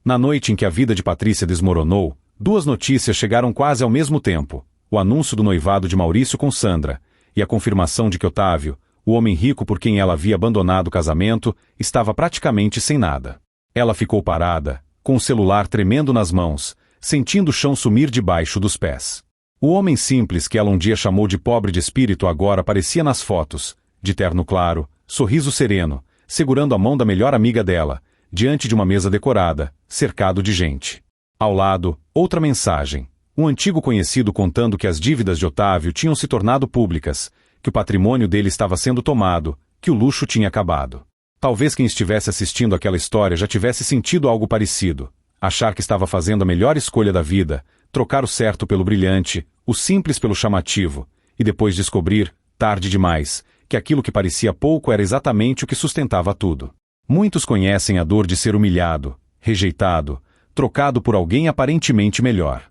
Na noite em que a vida de Patrícia desmoronou, duas notícias chegaram quase ao mesmo tempo: o anúncio do noivado de Maurício com Sandra, e a confirmação de que Otávio, o homem rico por quem ela havia abandonado o casamento, estava praticamente sem nada. Ela ficou parada, com o celular tremendo nas mãos, sentindo o chão sumir debaixo dos pés. O homem simples que ela um dia chamou de pobre de espírito agora aparecia nas fotos, de terno claro, sorriso sereno, segurando a mão da melhor amiga dela, diante de uma mesa decorada, cercado de gente. Ao lado, outra mensagem: um antigo conhecido contando que as dívidas de Otávio tinham se tornado públicas, que o patrimônio dele estava sendo tomado, que o luxo tinha acabado. Talvez quem estivesse assistindo aquela história já tivesse sentido algo parecido, achar que estava fazendo a melhor escolha da vida, trocar o certo pelo brilhante, o simples pelo chamativo, e depois descobrir, tarde demais, que aquilo que parecia pouco era exatamente o que sustentava tudo. Muitos conhecem a dor de ser humilhado, rejeitado, trocado por alguém aparentemente melhor.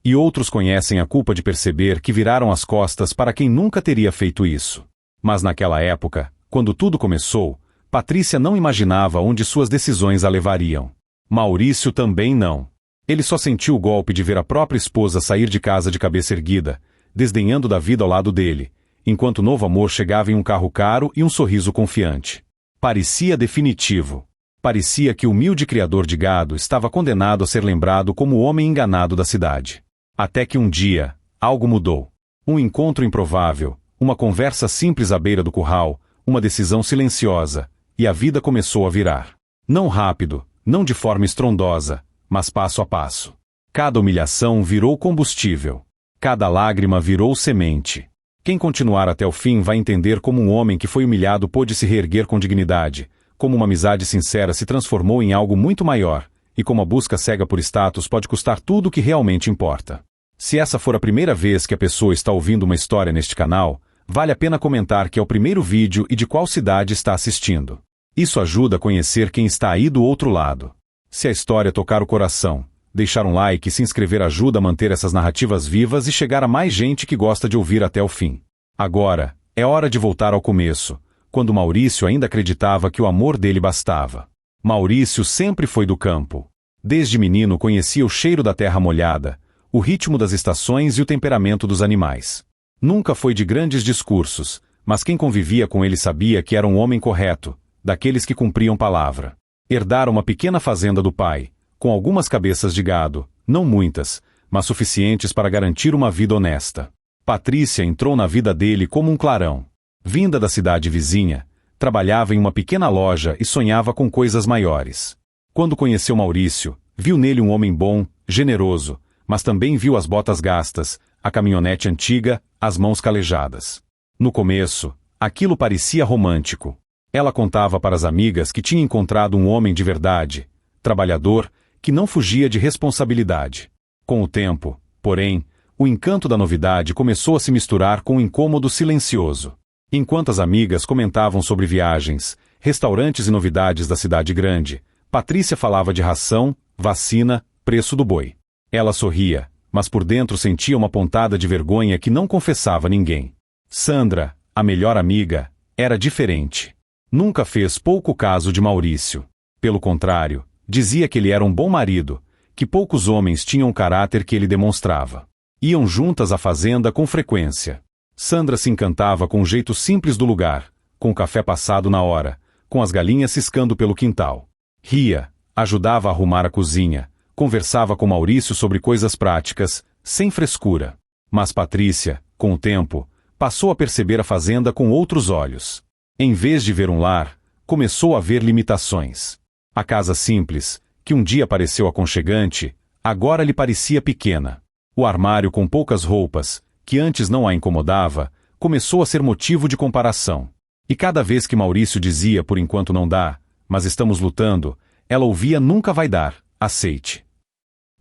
E outros conhecem a culpa de perceber que viraram as costas para quem nunca teria feito isso. Mas naquela época, quando tudo começou, Patrícia não imaginava onde suas decisões a levariam. Maurício também não. Ele só sentiu o golpe de ver a própria esposa sair de casa de cabeça erguida, desdenhando da vida ao lado dele, enquanto o novo amor chegava em um carro caro e um sorriso confiante. Parecia definitivo. Parecia que o humilde criador de gado estava condenado a ser lembrado como o homem enganado da cidade. Até que um dia, algo mudou. Um encontro improvável, uma conversa simples à beira do curral, uma decisão silenciosa, e a vida começou a virar. Não rápido, não de forma estrondosa, mas passo a passo. Cada humilhação virou combustível. Cada lágrima virou semente. Quem continuar até o fim vai entender como um homem que foi humilhado pôde se reerguer com dignidade, como uma amizade sincera se transformou em algo muito maior, e como a busca cega por status pode custar tudo o que realmente importa. Se essa for a primeira vez que a pessoa está ouvindo uma história neste canal, vale a pena comentar que é o primeiro vídeo e de qual cidade está assistindo. Isso ajuda a conhecer quem está aí do outro lado. Se a história tocar o coração, deixar um like e se inscrever ajuda a manter essas narrativas vivas e chegar a mais gente que gosta de ouvir até o fim. Agora, é hora de voltar ao começo, quando Maurício ainda acreditava que o amor dele bastava. Maurício sempre foi do campo. Desde menino conhecia o cheiro da terra molhada, o ritmo das estações e o temperamento dos animais. Nunca foi de grandes discursos, mas quem convivia com ele sabia que era um homem correto, daqueles que cumpriam palavra. Herdara uma pequena fazenda do pai, com algumas cabeças de gado, não muitas, mas suficientes para garantir uma vida honesta. Patrícia entrou na vida dele como um clarão. Vinda da cidade vizinha, trabalhava em uma pequena loja e sonhava com coisas maiores. Quando conheceu Maurício, viu nele um homem bom, generoso, mas também viu as botas gastas, a caminhonete antiga, as mãos calejadas. No começo, aquilo parecia romântico. Ela contava para as amigas que tinha encontrado um homem de verdade, trabalhador, que não fugia de responsabilidade. Com o tempo, porém, o encanto da novidade começou a se misturar com o incômodo silencioso. Enquanto as amigas comentavam sobre viagens, restaurantes e novidades da cidade grande, Patrícia falava de ração, vacina, preço do boi. Ela sorria, mas por dentro sentia uma pontada de vergonha que não confessava a ninguém. Sandra, a melhor amiga, era diferente. Nunca fez pouco caso de Maurício. Pelo contrário, dizia que ele era um bom marido, que poucos homens tinham o caráter que ele demonstrava. Iam juntas à fazenda com frequência. Sandra se encantava com o jeito simples do lugar, com o café passado na hora, com as galinhas ciscando pelo quintal. Ria, ajudava a arrumar a cozinha, conversava com Maurício sobre coisas práticas, sem frescura. Mas Patrícia, com o tempo, passou a perceber a fazenda com outros olhos. Em vez de ver um lar, começou a ver limitações. A casa simples, que um dia pareceu aconchegante, agora lhe parecia pequena. O armário com poucas roupas, que antes não a incomodava, começou a ser motivo de comparação. E cada vez que Maurício dizia por enquanto não dá, mas estamos lutando, ela ouvia nunca vai dar, aceite.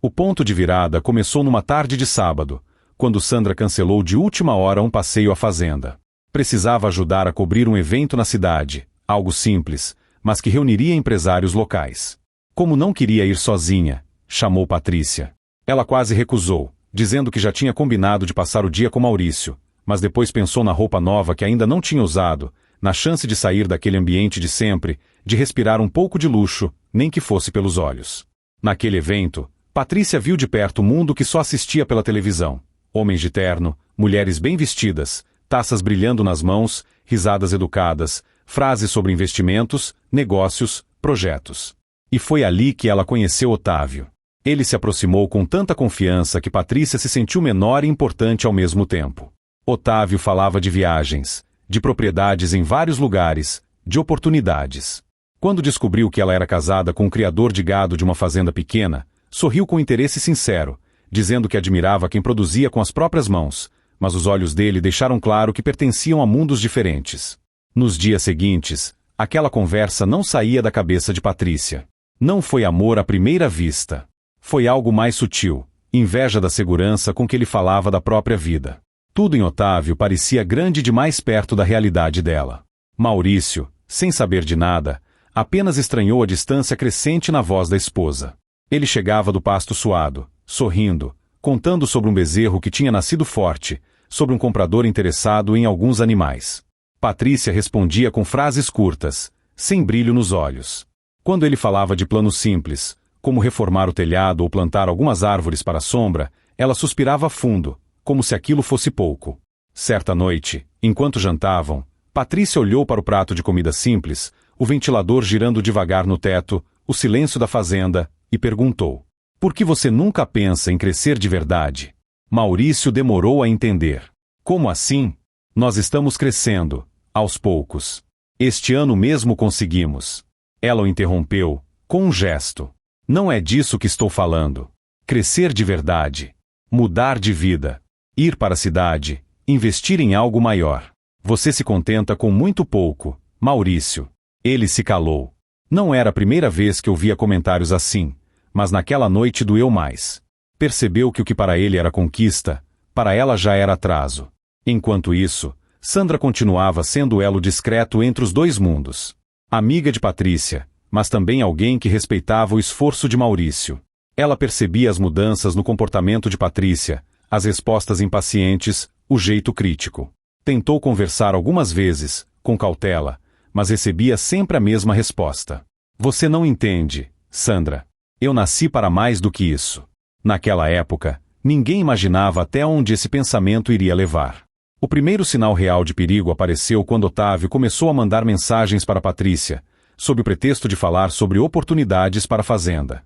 O ponto de virada começou numa tarde de sábado, quando Sandra cancelou de última hora um passeio à fazenda. Precisava ajudar a cobrir um evento na cidade, algo simples, mas que reuniria empresários locais. Como não queria ir sozinha, chamou Patrícia. Ela quase recusou, dizendo que já tinha combinado de passar o dia com Maurício, mas depois pensou na roupa nova que ainda não tinha usado, na chance de sair daquele ambiente de sempre, de respirar um pouco de luxo, nem que fosse pelos olhos. Naquele evento, Patrícia viu de perto o mundo que só assistia pela televisão. Homens de terno, mulheres bem vestidas, taças brilhando nas mãos, risadas educadas, frases sobre investimentos, negócios, projetos. E foi ali que ela conheceu Otávio. Ele se aproximou com tanta confiança que Patrícia se sentiu menor e importante ao mesmo tempo. Otávio falava de viagens, de propriedades em vários lugares, de oportunidades. Quando descobriu que ela era casada com um criador de gado de uma fazenda pequena, sorriu com interesse sincero, dizendo que admirava quem produzia com as próprias mãos, mas os olhos dele deixaram claro que pertenciam a mundos diferentes. Nos dias seguintes, aquela conversa não saía da cabeça de Patrícia. Não foi amor à primeira vista. Foi algo mais sutil, inveja da segurança com que ele falava da própria vida. Tudo em Otávio parecia grande demais perto da realidade dela. Maurício, sem saber de nada, apenas estranhou a distância crescente na voz da esposa. Ele chegava do pasto suado, sorrindo, contando sobre um bezerro que tinha nascido forte, sobre um comprador interessado em alguns animais. Patrícia respondia com frases curtas, sem brilho nos olhos. Quando ele falava de planos simples, como reformar o telhado ou plantar algumas árvores para a sombra, ela suspirava fundo, como se aquilo fosse pouco. Certa noite, enquanto jantavam, Patrícia olhou para o prato de comida simples, o ventilador girando devagar no teto, o silêncio da fazenda, e perguntou: "Por que você nunca pensa em crescer de verdade?" Maurício demorou a entender. "Como assim? Nós estamos crescendo, aos poucos. Este ano mesmo conseguimos." Ela o interrompeu, com um gesto. "Não é disso que estou falando. Crescer de verdade. Mudar de vida. Ir para a cidade. Investir em algo maior. Você se contenta com muito pouco, Maurício." Ele se calou. Não era a primeira vez que ouvia comentários assim, mas naquela noite doeu mais. Percebeu que o que para ele era conquista, para ela já era atraso. Enquanto isso, Sandra continuava sendo o elo discreto entre os dois mundos. Amiga de Patrícia, mas também alguém que respeitava o esforço de Maurício. Ela percebia as mudanças no comportamento de Patrícia, as respostas impacientes, o jeito crítico. Tentou conversar algumas vezes, com cautela, mas recebia sempre a mesma resposta. "Você não entende, Sandra. Eu nasci para mais do que isso." Naquela época, ninguém imaginava até onde esse pensamento iria levar. O primeiro sinal real de perigo apareceu quando Otávio começou a mandar mensagens para Patrícia, sob o pretexto de falar sobre oportunidades para a fazenda.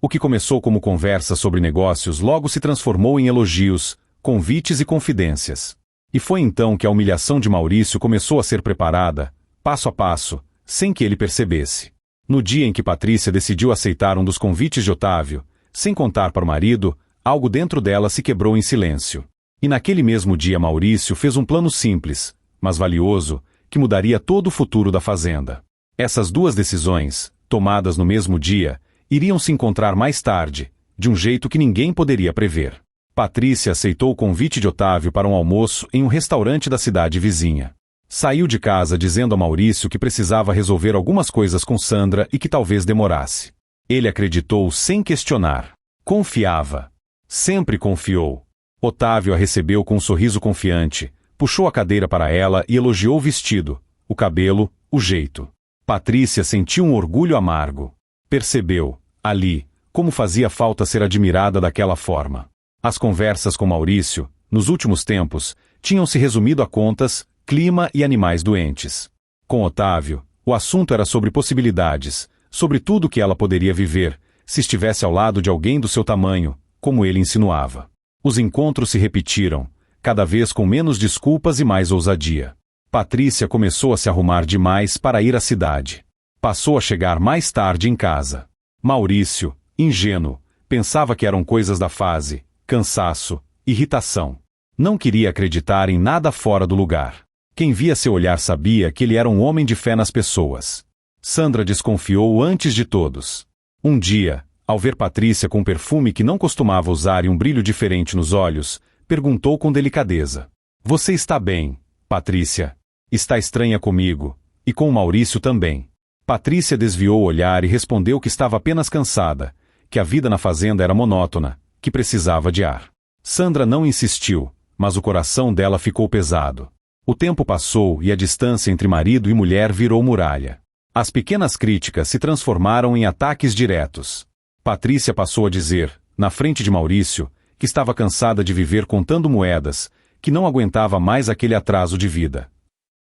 O que começou como conversa sobre negócios logo se transformou em elogios, convites e confidências. E foi então que a humilhação de Maurício começou a ser preparada, passo a passo, sem que ele percebesse. No dia em que Patrícia decidiu aceitar um dos convites de Otávio, sem contar para o marido, algo dentro dela se quebrou em silêncio. E naquele mesmo dia Maurício fez um plano simples, mas valioso, que mudaria todo o futuro da fazenda. Essas duas decisões, tomadas no mesmo dia, iriam se encontrar mais tarde, de um jeito que ninguém poderia prever. Patrícia aceitou o convite de Otávio para um almoço em um restaurante da cidade vizinha. Saiu de casa dizendo a Maurício que precisava resolver algumas coisas com Sandra e que talvez demorasse. Ele acreditou sem questionar. Confiava. Sempre confiou. Otávio a recebeu com um sorriso confiante, puxou a cadeira para ela e elogiou o vestido, o cabelo, o jeito. Patrícia sentiu um orgulho amargo. Percebeu, ali, como fazia falta ser admirada daquela forma. As conversas com Maurício, nos últimos tempos, tinham se resumido a contas, clima e animais doentes. Com Otávio, o assunto era sobre possibilidades, sobre tudo que ela poderia viver, se estivesse ao lado de alguém do seu tamanho, como ele insinuava. Os encontros se repetiram, cada vez com menos desculpas e mais ousadia. Patrícia começou a se arrumar demais para ir à cidade. Passou a chegar mais tarde em casa. Maurício, ingênuo, pensava que eram coisas da fase, cansaço, irritação. Não queria acreditar em nada fora do lugar. Quem via seu olhar sabia que ele era um homem de fé nas pessoas. Sandra desconfiou antes de todos. Um dia, ao ver Patrícia com um perfume que não costumava usar e um brilho diferente nos olhos, perguntou com delicadeza: "Você está bem, Patrícia? Está estranha comigo, e com o Maurício também." Patrícia desviou o olhar e respondeu que estava apenas cansada, que a vida na fazenda era monótona, que precisava de ar. Sandra não insistiu, mas o coração dela ficou pesado. O tempo passou e a distância entre marido e mulher virou muralha. As pequenas críticas se transformaram em ataques diretos. Patrícia passou a dizer, na frente de Maurício, que estava cansada de viver contando moedas, que não aguentava mais aquele atraso de vida.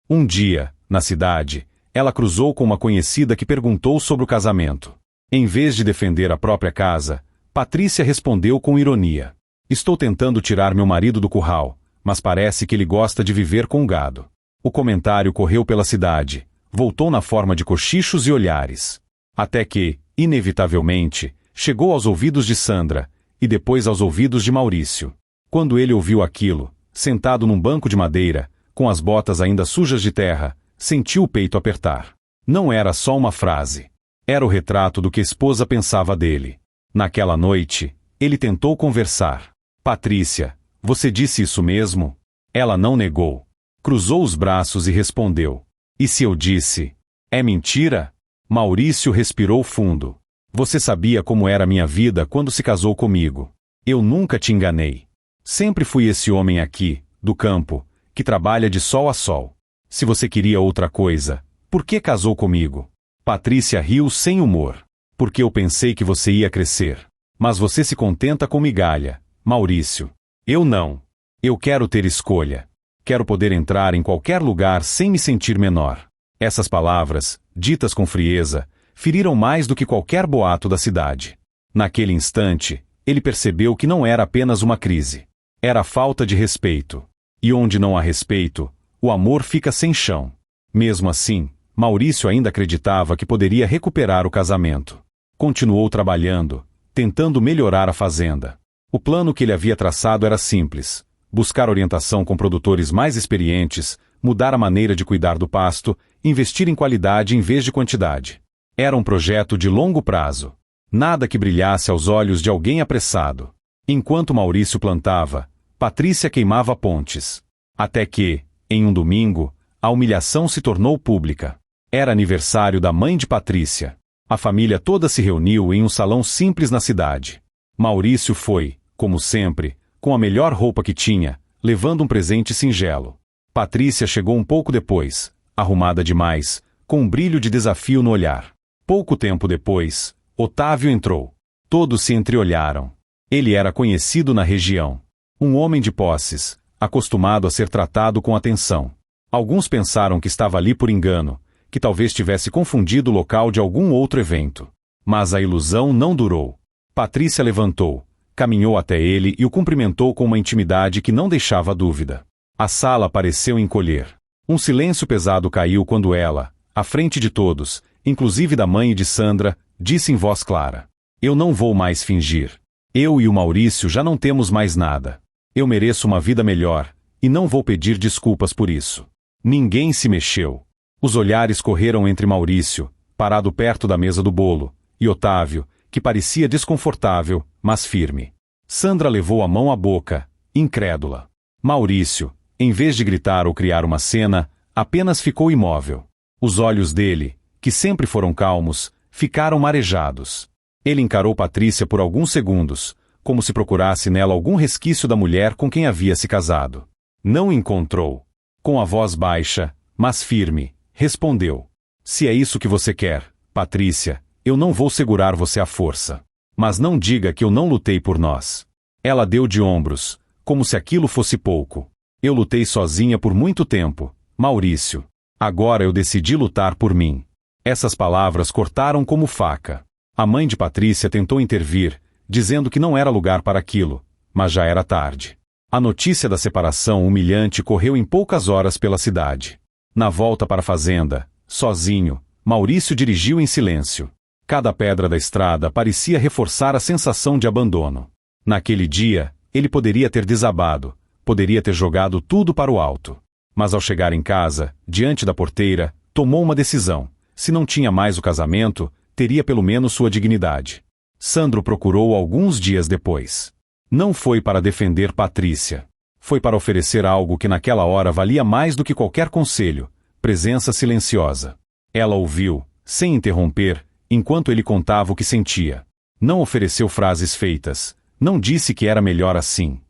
Um dia, na cidade, ela cruzou com uma conhecida que perguntou sobre o casamento. Em vez de defender a própria casa, Patrícia respondeu com ironia: "Estou tentando tirar meu marido do curral, mas parece que ele gosta de viver com o gado." O comentário correu pela cidade, voltou na forma de cochichos e olhares. Até que, inevitavelmente, chegou aos ouvidos de Sandra, e depois aos ouvidos de Maurício. Quando ele ouviu aquilo, sentado num banco de madeira, com as botas ainda sujas de terra, sentiu o peito apertar. Não era só uma frase. Era o retrato do que a esposa pensava dele. Naquela noite, ele tentou conversar. "Patrícia, você disse isso mesmo?" Ela não negou. Cruzou os braços e respondeu: "E se eu disse? É mentira?" Maurício respirou fundo. "Você sabia como era a minha vida quando se casou comigo. Eu nunca te enganei. Sempre fui esse homem aqui, do campo, que trabalha de sol a sol. Se você queria outra coisa, por que casou comigo?" Patrícia riu sem humor. "Porque eu pensei que você ia crescer. Mas você se contenta com migalha, Maurício. Eu não. Eu quero ter escolha. Quero poder entrar em qualquer lugar sem me sentir menor." Essas palavras, ditas com frieza, feriram mais do que qualquer boato da cidade. Naquele instante, ele percebeu que não era apenas uma crise. Era falta de respeito. E onde não há respeito, o amor fica sem chão. Mesmo assim, Maurício ainda acreditava que poderia recuperar o casamento. Continuou trabalhando, tentando melhorar a fazenda. O plano que ele havia traçado era simples: buscar orientação com produtores mais experientes, mudar a maneira de cuidar do pasto, investir em qualidade em vez de quantidade. Era um projeto de longo prazo. Nada que brilhasse aos olhos de alguém apressado. Enquanto Maurício plantava, Patrícia queimava pontes. Até que, em um domingo, a humilhação se tornou pública. Era aniversário da mãe de Patrícia. A família toda se reuniu em um salão simples na cidade. Maurício foi, como sempre, com a melhor roupa que tinha, levando um presente singelo. Patrícia chegou um pouco depois, arrumada demais, com um brilho de desafio no olhar. Pouco tempo depois, Otávio entrou. Todos se entreolharam. Ele era conhecido na região. Um homem de posses, acostumado a ser tratado com atenção. Alguns pensaram que estava ali por engano, que talvez tivesse confundido o local de algum outro evento. Mas a ilusão não durou. Patrícia levantou, caminhou até ele e o cumprimentou com uma intimidade que não deixava dúvida. A sala pareceu encolher. Um silêncio pesado caiu quando ela, à frente de todos, inclusive da mãe e de Sandra, disse em voz clara: "Eu não vou mais fingir. Eu e o Maurício já não temos mais nada. Eu mereço uma vida melhor, e não vou pedir desculpas por isso." Ninguém se mexeu. Os olhares correram entre Maurício, parado perto da mesa do bolo, e Otávio, que parecia desconfortável, mas firme. Sandra levou a mão à boca, incrédula. Maurício, em vez de gritar ou criar uma cena, apenas ficou imóvel. Os olhos dele, que sempre foram calmos, ficaram marejados. Ele encarou Patrícia por alguns segundos, como se procurasse nela algum resquício da mulher com quem havia se casado. Não encontrou. Com a voz baixa, mas firme, respondeu: "Se é isso que você quer, Patrícia, eu não vou segurar você à força. Mas não diga que eu não lutei por nós." Ela deu de ombros, como se aquilo fosse pouco. "Eu lutei sozinha por muito tempo, Maurício. Agora eu decidi lutar por mim." Essas palavras cortaram como faca. A mãe de Patrícia tentou intervir, dizendo que não era lugar para aquilo, mas já era tarde. A notícia da separação humilhante correu em poucas horas pela cidade. Na volta para a fazenda, sozinho, Maurício dirigiu em silêncio. Cada pedra da estrada parecia reforçar a sensação de abandono. Naquele dia, ele poderia ter desabado, poderia ter jogado tudo para o alto. Mas ao chegar em casa, diante da porteira, tomou uma decisão. Se não tinha mais o casamento, teria pelo menos sua dignidade. Sandro procurou alguns dias depois. Não foi para defender Patrícia. Foi para oferecer algo que naquela hora valia mais do que qualquer conselho: presença silenciosa. Ela ouviu, sem interromper, enquanto ele contava o que sentia. Não ofereceu frases feitas. Não disse que era melhor assim.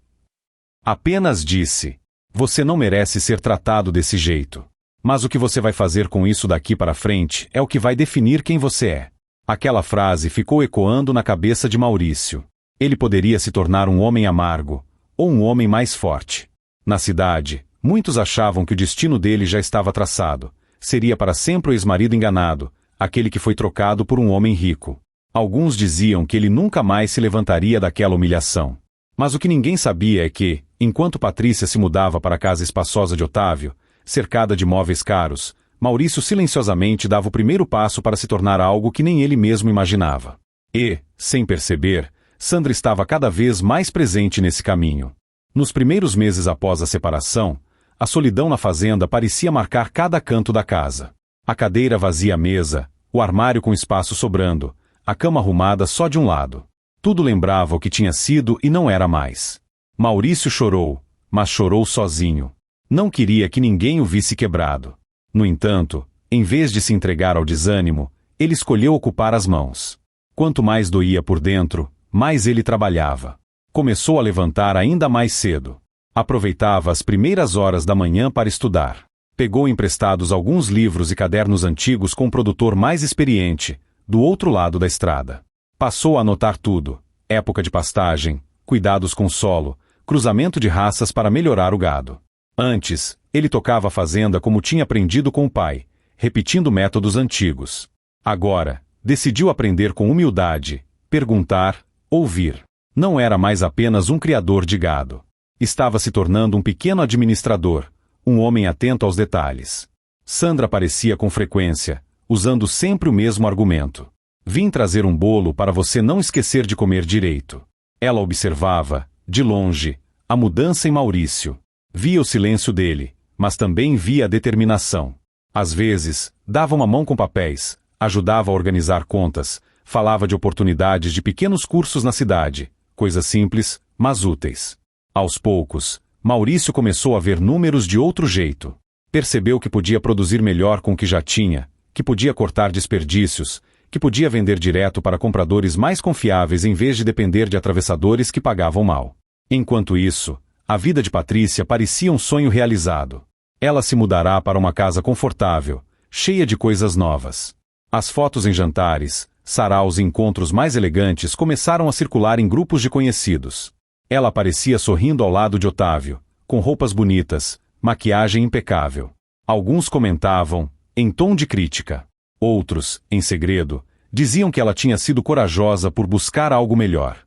Apenas disse: "Você não merece ser tratado desse jeito. Mas o que você vai fazer com isso daqui para frente é o que vai definir quem você é." Aquela frase ficou ecoando na cabeça de Maurício. Ele poderia se tornar um homem amargo, ou um homem mais forte. Na cidade, muitos achavam que o destino dele já estava traçado. Seria para sempre o ex-marido enganado, aquele que foi trocado por um homem rico. Alguns diziam que ele nunca mais se levantaria daquela humilhação. Mas o que ninguém sabia é que, enquanto Patrícia se mudava para a casa espaçosa de Otávio, cercada de móveis caros, Maurício silenciosamente dava o primeiro passo para se tornar algo que nem ele mesmo imaginava. E, sem perceber, Sandra estava cada vez mais presente nesse caminho. Nos primeiros meses após a separação, a solidão na fazenda parecia marcar cada canto da casa. A cadeira vazia à mesa, o armário com espaço sobrando, a cama arrumada só de um lado. Tudo lembrava o que tinha sido e não era mais. Maurício chorou, mas chorou sozinho. Não queria que ninguém o visse quebrado. No entanto, em vez de se entregar ao desânimo, ele escolheu ocupar as mãos. Quanto mais doía por dentro, mais ele trabalhava. Começou a levantar ainda mais cedo. Aproveitava as primeiras horas da manhã para estudar. Pegou emprestados alguns livros e cadernos antigos com o produtor mais experiente, do outro lado da estrada. Passou a anotar tudo: época de pastagem, cuidados com o solo, cruzamento de raças para melhorar o gado. Antes, ele tocava a fazenda como tinha aprendido com o pai, repetindo métodos antigos. Agora, decidiu aprender com humildade, perguntar, ouvir. Não era mais apenas um criador de gado. Estava se tornando um pequeno administrador, um homem atento aos detalhes. Sandra aparecia com frequência, usando sempre o mesmo argumento: vim trazer um bolo para você não esquecer de comer direito. Ela observava, de longe, a mudança em Maurício. Via o silêncio dele, mas também via a determinação. Às vezes, dava uma mão com papéis, ajudava a organizar contas, falava de oportunidades de pequenos cursos na cidade, coisas simples, mas úteis. Aos poucos, Maurício começou a ver números de outro jeito. Percebeu que podia produzir melhor com o que já tinha, que podia cortar desperdícios, que podia vender direto para compradores mais confiáveis em vez de depender de atravessadores que pagavam mal. Enquanto isso, a vida de Patrícia parecia um sonho realizado. Ela se mudará para uma casa confortável, cheia de coisas novas. As fotos em jantares, saraus e encontros mais elegantes começaram a circular em grupos de conhecidos. Ela aparecia sorrindo ao lado de Otávio, com roupas bonitas, maquiagem impecável. Alguns comentavam, em tom de crítica. Outros, em segredo, diziam que ela tinha sido corajosa por buscar algo melhor.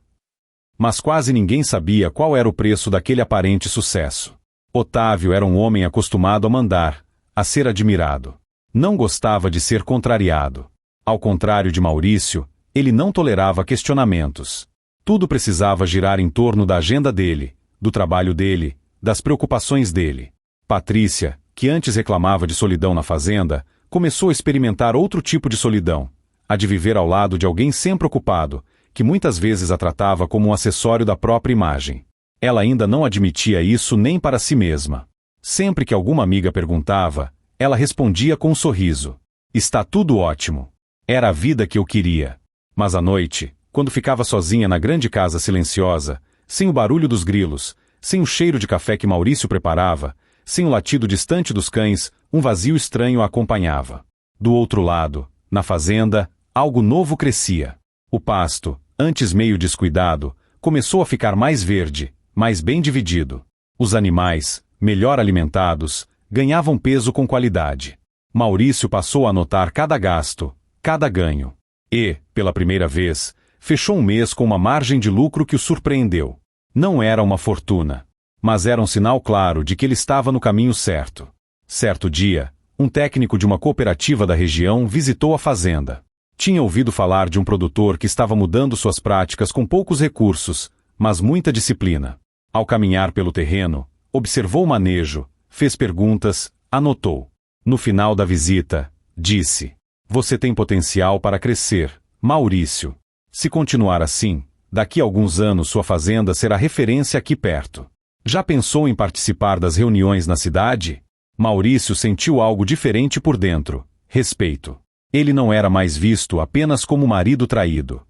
Mas quase ninguém sabia qual era o preço daquele aparente sucesso. Otávio era um homem acostumado a mandar, a ser admirado. Não gostava de ser contrariado. Ao contrário de Maurício, ele não tolerava questionamentos. Tudo precisava girar em torno da agenda dele, do trabalho dele, das preocupações dele. Patrícia, que antes reclamava de solidão na fazenda, começou a experimentar outro tipo de solidão, a de viver ao lado de alguém sempre ocupado, que muitas vezes a tratava como um acessório da própria imagem. Ela ainda não admitia isso nem para si mesma. Sempre que alguma amiga perguntava, ela respondia com um sorriso: está tudo ótimo. Era a vida que eu queria. Mas à noite, quando ficava sozinha na grande casa silenciosa, sem o barulho dos grilos, sem o cheiro de café que Maurício preparava, sem o latido distante dos cães, um vazio estranho a acompanhava. Do outro lado, na fazenda, algo novo crescia. O pasto, antes meio descuidado, começou a ficar mais verde, mais bem dividido. Os animais, melhor alimentados, ganhavam peso com qualidade. Maurício passou a notar cada gasto, cada ganho. E, pela primeira vez, fechou um mês com uma margem de lucro que o surpreendeu. Não era uma fortuna, mas era um sinal claro de que ele estava no caminho certo. Certo dia, um técnico de uma cooperativa da região visitou a fazenda. Tinha ouvido falar de um produtor que estava mudando suas práticas com poucos recursos, mas muita disciplina. Ao caminhar pelo terreno, observou o manejo, fez perguntas, anotou. No final da visita, disse: você tem potencial para crescer, Maurício. Se continuar assim, daqui a alguns anos sua fazenda será referência aqui perto. Já pensou em participar das reuniões na cidade? Maurício sentiu algo diferente por dentro: respeito. Ele não era mais visto apenas como marido traído.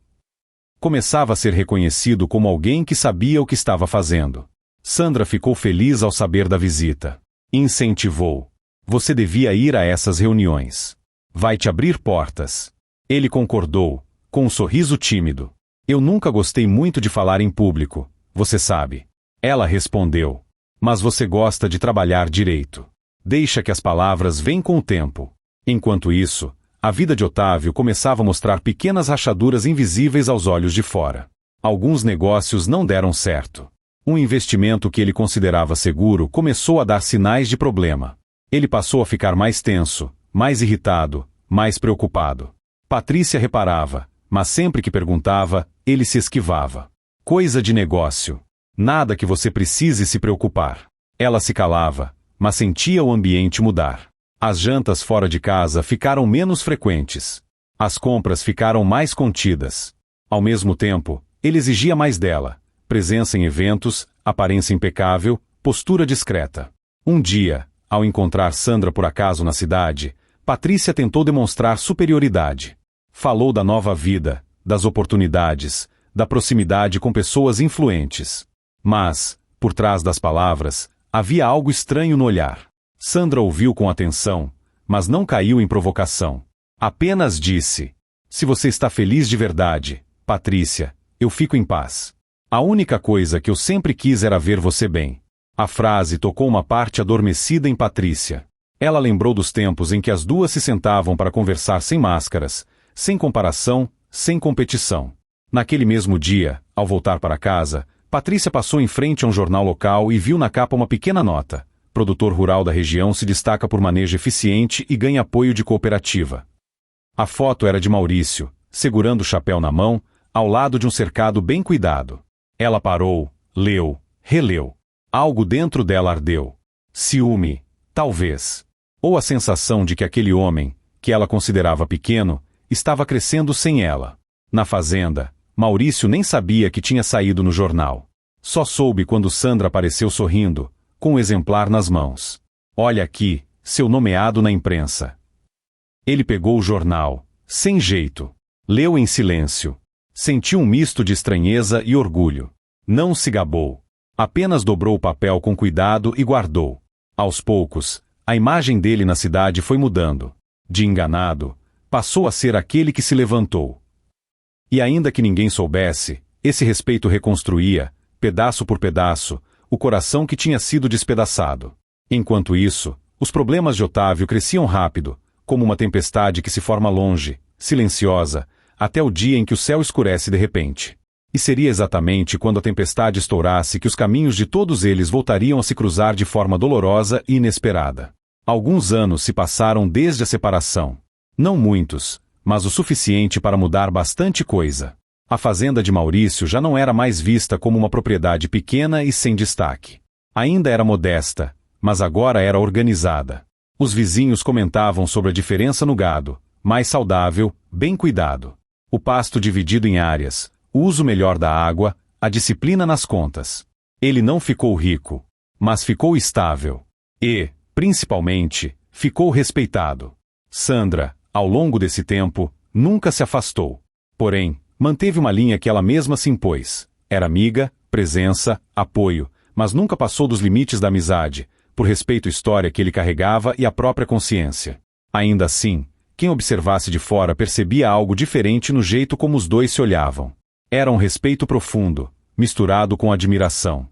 Começava a ser reconhecido como alguém que sabia o que estava fazendo. Sandra ficou feliz ao saber da visita. Incentivou: você devia ir a essas reuniões. Vai te abrir portas. Ele concordou, com um sorriso tímido. Eu nunca gostei muito de falar em público, você sabe. Ela respondeu. Mas você gosta de trabalhar direito. Deixa que as palavras venham com o tempo. Enquanto isso, a vida de Otávio começava a mostrar pequenas rachaduras invisíveis aos olhos de fora. Alguns negócios não deram certo. Um investimento que ele considerava seguro começou a dar sinais de problema. Ele passou a ficar mais tenso, mais irritado, mais preocupado. Patrícia reparava, mas sempre que perguntava, ele se esquivava. Coisa de negócio. Nada que você precise se preocupar. Ela se calava, mas sentia o ambiente mudar. As jantas fora de casa ficaram menos frequentes. As compras ficaram mais contidas. Ao mesmo tempo, ele exigia mais dela. Presença em eventos, aparência impecável, postura discreta. Um dia, ao encontrar Sandra por acaso na cidade, Patrícia tentou demonstrar superioridade. Falou da nova vida, das oportunidades, da proximidade com pessoas influentes. Mas, por trás das palavras, havia algo estranho no olhar. Sandra ouviu com atenção, mas não caiu em provocação. Apenas disse: se você está feliz de verdade, Patrícia, eu fico em paz. A única coisa que eu sempre quis era ver você bem. A frase tocou uma parte adormecida em Patrícia. Ela lembrou dos tempos em que as duas se sentavam para conversar sem máscaras, sem comparação, sem competição. Naquele mesmo dia, ao voltar para casa, Patrícia passou em frente a um jornal local e viu na capa uma pequena nota. Produtor rural da região se destaca por manejo eficiente e ganha apoio de cooperativa. A foto era de Maurício, segurando o chapéu na mão, ao lado de um cercado bem cuidado. Ela parou, leu, releu. Algo dentro dela ardeu. Ciúme, talvez. Ou a sensação de que aquele homem, que ela considerava pequeno, estava crescendo sem ela. Na fazenda, Maurício nem sabia que tinha saído no jornal. Só soube quando Sandra apareceu sorrindo, com um exemplar nas mãos. Olha aqui, seu nomeado na imprensa. Ele pegou o jornal, sem jeito. Leu em silêncio. Sentiu um misto de estranheza e orgulho. Não se gabou. Apenas dobrou o papel com cuidado e guardou. Aos poucos, a imagem dele na cidade foi mudando. De enganado, passou a ser aquele que se levantou. E ainda que ninguém soubesse, esse respeito reconstruía, pedaço por pedaço, o coração que tinha sido despedaçado. Enquanto isso, os problemas de Otávio cresciam rápido, como uma tempestade que se forma longe, silenciosa, até o dia em que o céu escurece de repente. E seria exatamente quando a tempestade estourasse que os caminhos de todos eles voltariam a se cruzar de forma dolorosa e inesperada. Alguns anos se passaram desde a separação. Não muitos, mas o suficiente para mudar bastante coisa. A fazenda de Maurício já não era mais vista como uma propriedade pequena e sem destaque. Ainda era modesta, mas agora era organizada. Os vizinhos comentavam sobre a diferença no gado, mais saudável, bem cuidado. O pasto dividido em áreas, o uso melhor da água, a disciplina nas contas. Ele não ficou rico, mas ficou estável. E, principalmente, ficou respeitado. Sandra, ao longo desse tempo, nunca se afastou. Porém, manteve uma linha que ela mesma se impôs. Era amiga, presença, apoio, mas nunca passou dos limites da amizade, por respeito à história que ele carregava e à própria consciência. Ainda assim, quem observasse de fora percebia algo diferente no jeito como os dois se olhavam. Era um respeito profundo, misturado com admiração.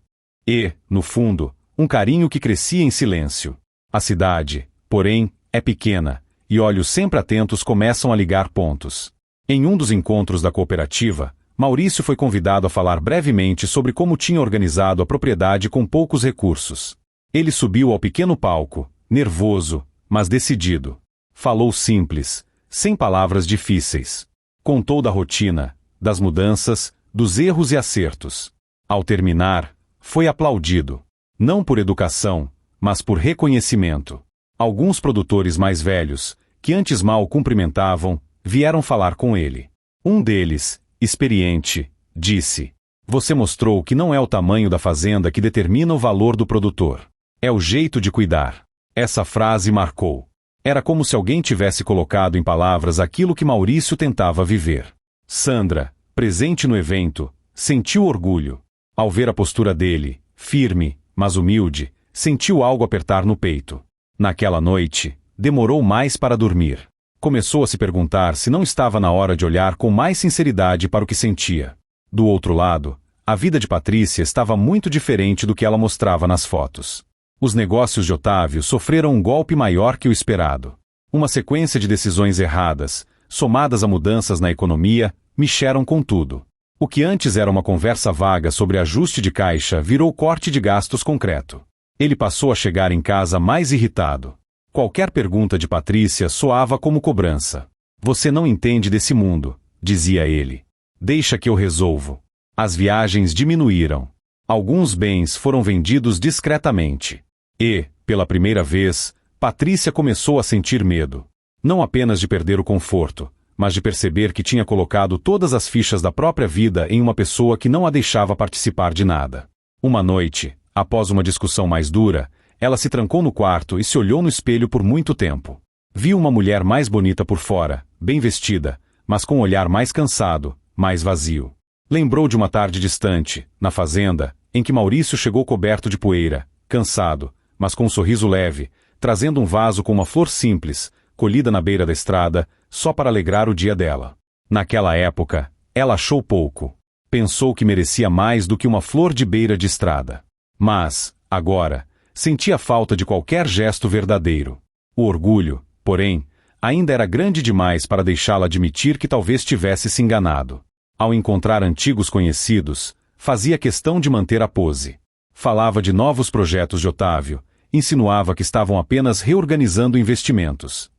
E, no fundo, um carinho que crescia em silêncio. A cidade, porém, é pequena, e olhos sempre atentos começam a ligar pontos. Em um dos encontros da cooperativa, Maurício foi convidado a falar brevemente sobre como tinha organizado a propriedade com poucos recursos. Ele subiu ao pequeno palco, nervoso, mas decidido. Falou simples, sem palavras difíceis. Contou da rotina, das mudanças, dos erros e acertos. Ao terminar, foi aplaudido. Não por educação, mas por reconhecimento. Alguns produtores mais velhos, que antes mal cumprimentavam, vieram falar com ele. Um deles, experiente, disse: "Você mostrou que não é o tamanho da fazenda que determina o valor do produtor. É o jeito de cuidar." Essa frase marcou. Era como se alguém tivesse colocado em palavras aquilo que Maurício tentava viver. Sandra, presente no evento, sentiu orgulho. Ao ver a postura dele, firme, mas humilde, sentiu algo apertar no peito. Naquela noite, demorou mais para dormir. Começou a se perguntar se não estava na hora de olhar com mais sinceridade para o que sentia. Do outro lado, a vida de Patrícia estava muito diferente do que ela mostrava nas fotos. Os negócios de Otávio sofreram um golpe maior que o esperado. Uma sequência de decisões erradas, somadas a mudanças na economia, mexeram com tudo. O que antes era uma conversa vaga sobre ajuste de caixa virou corte de gastos concreto. Ele passou a chegar em casa mais irritado. Qualquer pergunta de Patrícia soava como cobrança. Você não entende desse mundo, dizia ele. Deixa que eu resolvo. As viagens diminuíram. Alguns bens foram vendidos discretamente. E, pela primeira vez, Patrícia começou a sentir medo. Não apenas de perder o conforto, mas de perceber que tinha colocado todas as fichas da própria vida em uma pessoa que não a deixava participar de nada. Uma noite, após uma discussão mais dura, ela se trancou no quarto e se olhou no espelho por muito tempo. Viu uma mulher mais bonita por fora, bem vestida, mas com um olhar mais cansado, mais vazio. Lembrou de uma tarde distante, na fazenda, em que Maurício chegou coberto de poeira, cansado, mas com um sorriso leve, trazendo um vaso com uma flor simples, colhida na beira da estrada, só para alegrar o dia dela. Naquela época, ela achou pouco. Pensou que merecia mais do que uma flor de beira de estrada. Mas, agora, sentia falta de qualquer gesto verdadeiro. O orgulho, porém, ainda era grande demais para deixá-la admitir que talvez tivesse se enganado. Ao encontrar antigos conhecidos, fazia questão de manter a pose. Falava de novos projetos de Otávio, insinuava que estavam apenas reorganizando investimentos.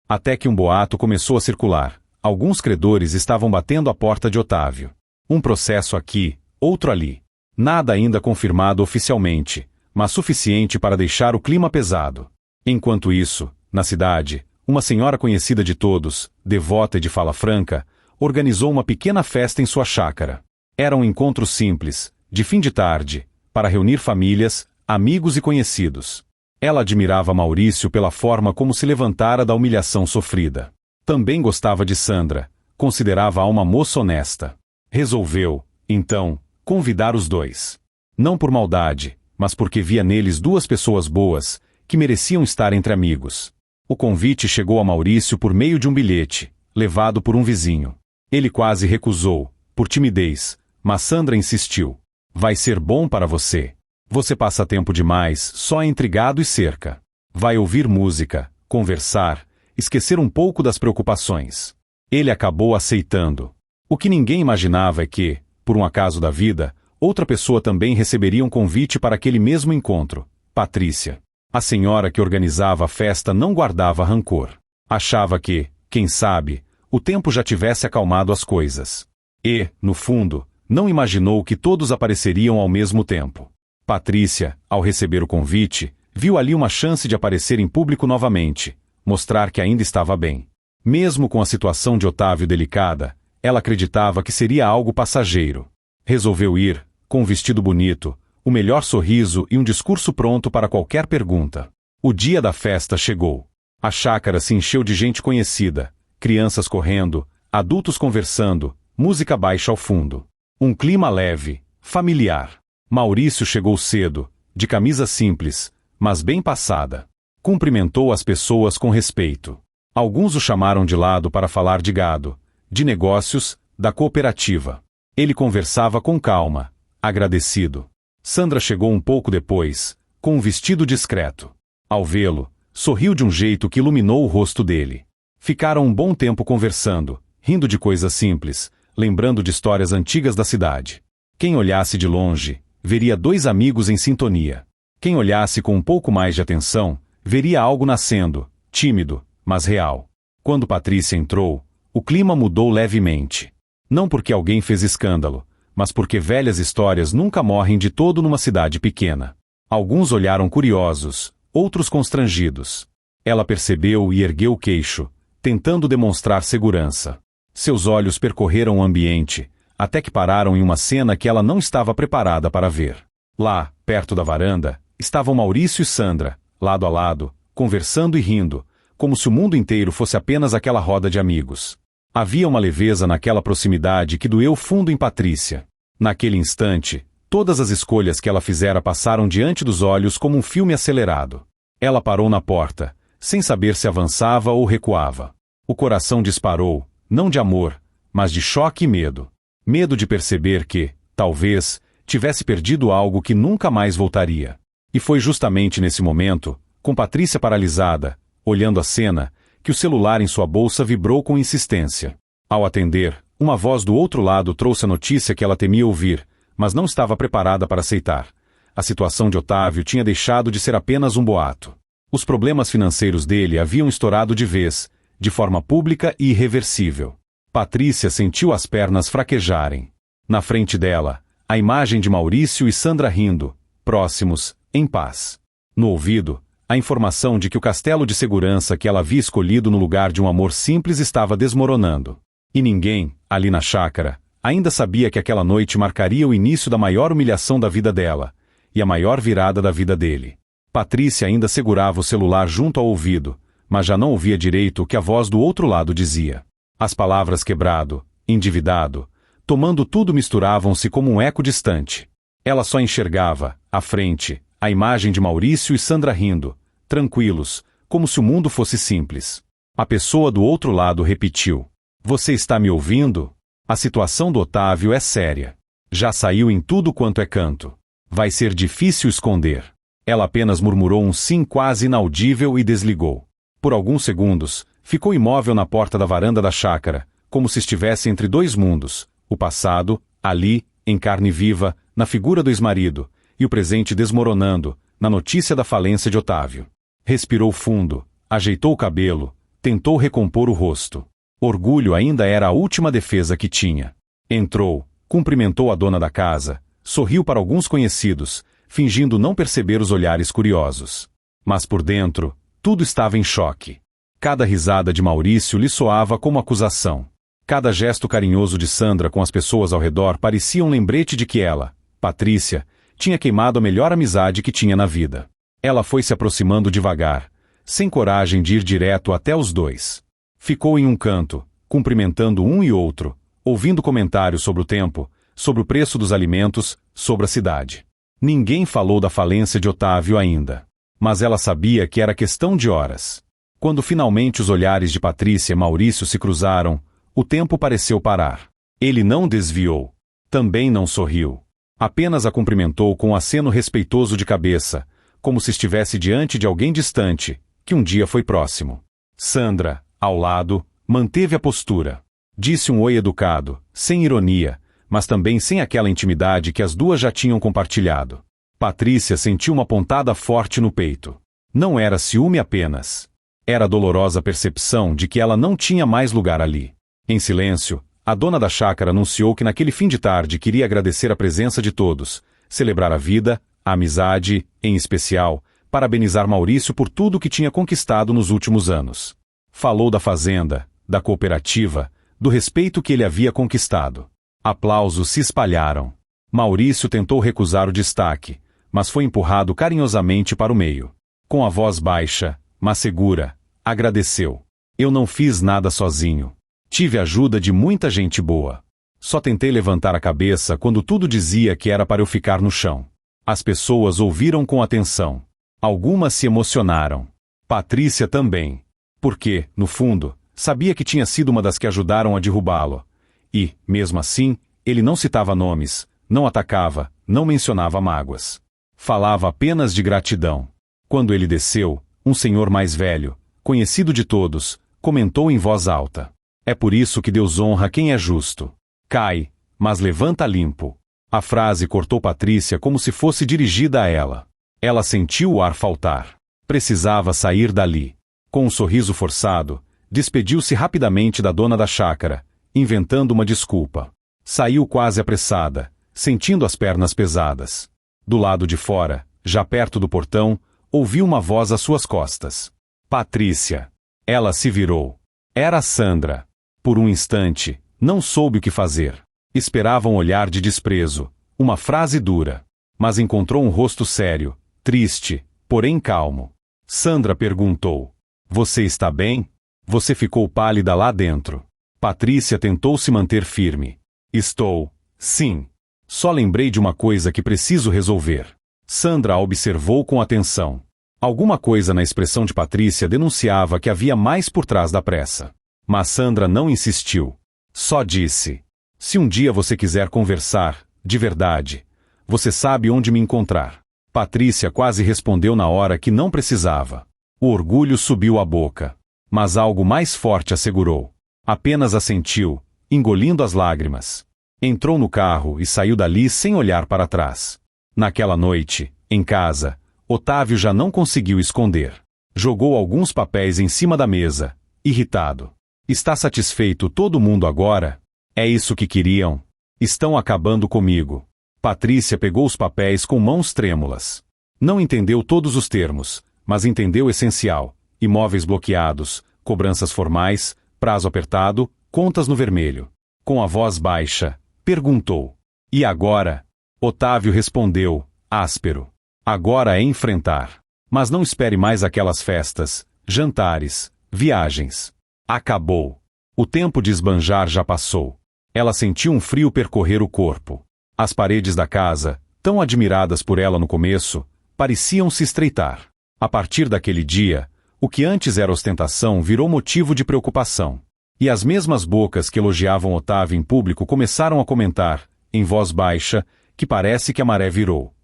Até que um boato começou a circular. Alguns credores estavam batendo a porta de Otávio. Um processo aqui, outro ali. Nada ainda confirmado oficialmente, mas suficiente para deixar o clima pesado. Enquanto isso, na cidade, uma senhora conhecida de todos, devota e de fala franca, organizou uma pequena festa em sua chácara. Era um encontro simples, de fim de tarde, para reunir famílias, amigos e conhecidos. Ela admirava Maurício pela forma como se levantara da humilhação sofrida. Também gostava de Sandra, considerava-a uma moça honesta. Resolveu, então, convidar os dois. Não por maldade, mas porque via neles duas pessoas boas, que mereciam estar entre amigos. O convite chegou a Maurício por meio de um bilhete, levado por um vizinho. Ele quase recusou, por timidez, mas Sandra insistiu. Vai ser bom para você. Você passa tempo demais só entre gado e cerca. Vai ouvir música, conversar, esquecer um pouco das preocupações. Ele acabou aceitando. O que ninguém imaginava é que, por um acaso da vida, outra pessoa também receberia um convite para aquele mesmo encontro, Patrícia. A senhora que organizava a festa não guardava rancor. Achava que, quem sabe, o tempo já tivesse acalmado as coisas. E, no fundo, não imaginou que todos apareceriam ao mesmo tempo. Patrícia, ao receber o convite, viu ali uma chance de aparecer em público novamente, mostrar que ainda estava bem. Mesmo com a situação de Otávio delicada, ela acreditava que seria algo passageiro. Resolveu ir, com um vestido bonito, o melhor sorriso e um discurso pronto para qualquer pergunta. O dia da festa chegou. A chácara se encheu de gente conhecida, crianças correndo, adultos conversando, música baixa ao fundo. Um clima leve, familiar. Maurício chegou cedo, de camisa simples, mas bem passada. Cumprimentou as pessoas com respeito. Alguns o chamaram de lado para falar de gado, de negócios, da cooperativa. Ele conversava com calma, agradecido. Sandra chegou um pouco depois, com um vestido discreto. Ao vê-lo, sorriu de um jeito que iluminou o rosto dele. Ficaram um bom tempo conversando, rindo de coisas simples, lembrando de histórias antigas da cidade. Quem olhasse de longe, veria dois amigos em sintonia. Quem olhasse com um pouco mais de atenção, veria algo nascendo, tímido, mas real. Quando Patrícia entrou, o clima mudou levemente. Não porque alguém fez escândalo, mas porque velhas histórias nunca morrem de todo numa cidade pequena. Alguns olharam curiosos, outros constrangidos. Ela percebeu e ergueu o queixo, tentando demonstrar segurança. Seus olhos percorreram o ambiente, até que pararam em uma cena que ela não estava preparada para ver. Lá, perto da varanda, estavam Maurício e Sandra, lado a lado, conversando e rindo, como se o mundo inteiro fosse apenas aquela roda de amigos. Havia uma leveza naquela proximidade que doeu fundo em Patrícia. Naquele instante, todas as escolhas que ela fizera passaram diante dos olhos como um filme acelerado. Ela parou na porta, sem saber se avançava ou recuava. O coração disparou, não de amor, mas de choque e medo. Medo de perceber que, talvez, tivesse perdido algo que nunca mais voltaria. E foi justamente nesse momento, com Patrícia paralisada, olhando a cena, que o celular em sua bolsa vibrou com insistência. Ao atender, uma voz do outro lado trouxe a notícia que ela temia ouvir, mas não estava preparada para aceitar. A situação de Otávio tinha deixado de ser apenas um boato. Os problemas financeiros dele haviam estourado de vez, de forma pública e irreversível. Patrícia sentiu as pernas fraquejarem. Na frente dela, a imagem de Maurício e Sandra rindo, próximos, em paz. No ouvido, a informação de que o castelo de segurança que ela havia escolhido no lugar de um amor simples estava desmoronando. E ninguém, ali na chácara, ainda sabia que aquela noite marcaria o início da maior humilhação da vida dela, e a maior virada da vida dele. Patrícia ainda segurava o celular junto ao ouvido, mas já não ouvia direito o que a voz do outro lado dizia. As palavras quebrado, endividado, tomando tudo misturavam-se como um eco distante. Ela só enxergava, à frente, a imagem de Maurício e Sandra rindo, tranquilos, como se o mundo fosse simples. A pessoa do outro lado repetiu: "Você está me ouvindo? A situação do Otávio é séria. Já saiu em tudo quanto é canto. Vai ser difícil esconder." Ela apenas murmurou um sim quase inaudível e desligou. Por alguns segundos, ficou imóvel na porta da varanda da chácara, como se estivesse entre dois mundos, o passado, ali, em carne viva, na figura do ex-marido, e o presente desmoronando, na notícia da falência de Otávio. Respirou fundo, ajeitou o cabelo, tentou recompor o rosto. Orgulho ainda era a última defesa que tinha. Entrou, cumprimentou a dona da casa, sorriu para alguns conhecidos, fingindo não perceber os olhares curiosos. Mas por dentro, tudo estava em choque. Cada risada de Maurício lhe soava como acusação. Cada gesto carinhoso de Sandra com as pessoas ao redor parecia um lembrete de que ela, Patrícia, tinha queimado a melhor amizade que tinha na vida. Ela foi se aproximando devagar, sem coragem de ir direto até os dois. Ficou em um canto, cumprimentando um e outro, ouvindo comentários sobre o tempo, sobre o preço dos alimentos, sobre a cidade. Ninguém falou da falência de Otávio ainda. Mas ela sabia que era questão de horas. Quando finalmente os olhares de Patrícia e Maurício se cruzaram, o tempo pareceu parar. Ele não desviou. Também não sorriu. Apenas a cumprimentou com um aceno respeitoso de cabeça, como se estivesse diante de alguém distante, que um dia foi próximo. Sandra, ao lado, manteve a postura. Disse um oi educado, sem ironia, mas também sem aquela intimidade que as duas já tinham compartilhado. Patrícia sentiu uma pontada forte no peito. Não era ciúme apenas. Era a dolorosa percepção de que ela não tinha mais lugar ali. Em silêncio, a dona da chácara anunciou que naquele fim de tarde queria agradecer a presença de todos, celebrar a vida, a amizade, em especial, parabenizar Maurício por tudo que tinha conquistado nos últimos anos. Falou da fazenda, da cooperativa, do respeito que ele havia conquistado. Aplausos se espalharam. Maurício tentou recusar o destaque, mas foi empurrado carinhosamente para o meio. Com a voz baixa, mas segura, agradeceu. "Eu não fiz nada sozinho. Tive a ajuda de muita gente boa. Só tentei levantar a cabeça quando tudo dizia que era para eu ficar no chão." As pessoas ouviram com atenção. Algumas se emocionaram. Patrícia também. Porque, no fundo, sabia que tinha sido uma das que ajudaram a derrubá-lo. E, mesmo assim, ele não citava nomes, não atacava, não mencionava mágoas. Falava apenas de gratidão. Quando ele desceu, um senhor mais velho, conhecido de todos, comentou em voz alta: "É por isso que Deus honra quem é justo. Cai, mas levanta limpo." A frase cortou Patrícia como se fosse dirigida a ela. Ela sentiu o ar faltar. Precisava sair dali. Com um sorriso forçado, despediu-se rapidamente da dona da chácara, inventando uma desculpa. Saiu quase apressada, sentindo as pernas pesadas. Do lado de fora, já perto do portão, ouviu uma voz às suas costas. "Patrícia." Ela se virou. Era Sandra. Por um instante, não soube o que fazer. Esperava um olhar de desprezo, uma frase dura. Mas encontrou um rosto sério, triste, porém calmo. Sandra perguntou: "Você está bem?" Você ficou pálida lá dentro. Patrícia tentou se manter firme. "Estou, sim. Só lembrei de uma coisa que preciso resolver." Sandra a observou com atenção. Alguma coisa na expressão de Patrícia denunciava que havia mais por trás da pressa. Mas Sandra não insistiu. Só disse: se um dia você quiser conversar, de verdade, você sabe onde me encontrar. Patrícia quase respondeu na hora que não precisava. O orgulho subiu à boca. Mas algo mais forte assegurou. Apenas assentiu, engolindo as lágrimas. Entrou no carro e saiu dali sem olhar para trás. Naquela noite, em casa, Otávio já não conseguiu esconder. Jogou alguns papéis em cima da mesa, irritado. Está satisfeito todo mundo agora? É isso que queriam? Estão acabando comigo. Patrícia pegou os papéis com mãos trêmulas. Não entendeu todos os termos, mas entendeu o essencial: imóveis bloqueados, cobranças formais, prazo apertado, contas no vermelho. Com a voz baixa, perguntou: e agora? Otávio respondeu, áspero: agora é enfrentar. Mas não espere mais aquelas festas, jantares, viagens. Acabou. O tempo de esbanjar já passou. Ela sentiu um frio percorrer o corpo. As paredes da casa, tão admiradas por ela no começo, pareciam se estreitar. A partir daquele dia, o que antes era ostentação virou motivo de preocupação. E as mesmas bocas que elogiavam Otávio em público começaram a comentar, em voz baixa, que parece que a maré virou.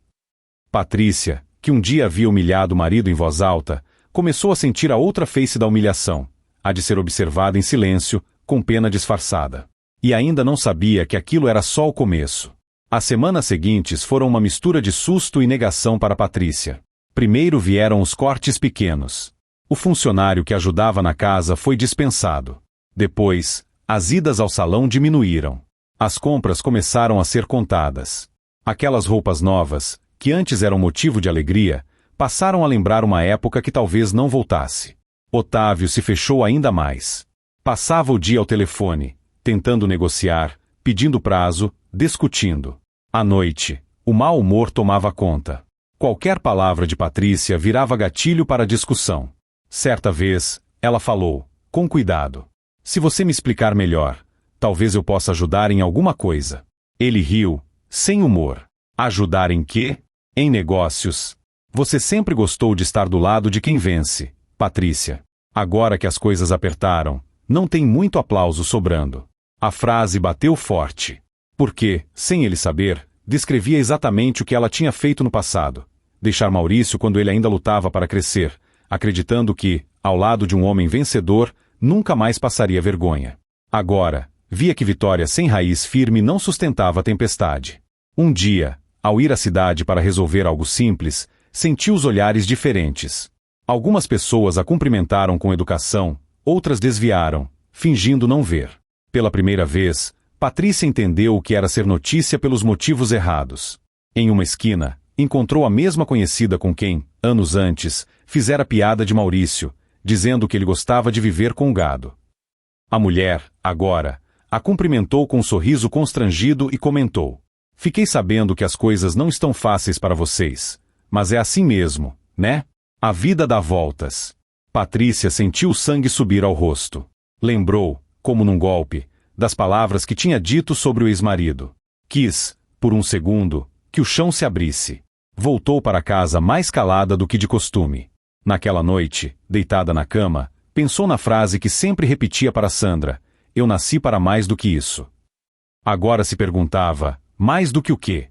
Patrícia, que um dia havia humilhado o marido em voz alta, começou a sentir a outra face da humilhação, a de ser observada em silêncio, com pena disfarçada. E ainda não sabia que aquilo era só o começo. As semanas seguintes foram uma mistura de susto e negação para Patrícia. Primeiro vieram os cortes pequenos. O funcionário que ajudava na casa foi dispensado. Depois, as idas ao salão diminuíram. As compras começaram a ser contadas. Aquelas roupas novas, que antes eram motivo de alegria, passaram a lembrar uma época que talvez não voltasse. Otávio se fechou ainda mais. Passava o dia ao telefone, tentando negociar, pedindo prazo, discutindo. À noite, o mau humor tomava conta. Qualquer palavra de Patrícia virava gatilho para a discussão. Certa vez, ela falou, com cuidado: se você me explicar melhor, talvez eu possa ajudar em alguma coisa. Ele riu, sem humor. Ajudar em quê? Em negócios. Você sempre gostou de estar do lado de quem vence, Patrícia. Agora que as coisas apertaram, não tem muito aplauso sobrando. A frase bateu forte. Porque, sem ele saber, descrevia exatamente o que ela tinha feito no passado. Deixar Maurício quando ele ainda lutava para crescer, acreditando que, ao lado de um homem vencedor, nunca mais passaria vergonha. Agora, via que vitória sem raiz firme não sustentava a tempestade. Um dia, ao ir à cidade para resolver algo simples, sentiu os olhares diferentes. Algumas pessoas a cumprimentaram com educação, outras desviaram, fingindo não ver. Pela primeira vez, Patrícia entendeu o que era ser notícia pelos motivos errados. Em uma esquina, encontrou a mesma conhecida com quem, anos antes, fizera piada de Maurício, dizendo que ele gostava de viver com o gado. A mulher, agora, a cumprimentou com um sorriso constrangido e comentou: fiquei sabendo que as coisas não estão fáceis para vocês, mas é assim mesmo, né? A vida dá voltas. Patrícia sentiu o sangue subir ao rosto. Lembrou, como num golpe, das palavras que tinha dito sobre o ex-marido. Quis, por um segundo, que o chão se abrisse. Voltou para casa mais calada do que de costume. Naquela noite, deitada na cama, pensou na frase que sempre repetia para Sandra: eu nasci para mais do que isso. Agora se perguntava: mais do que o quê?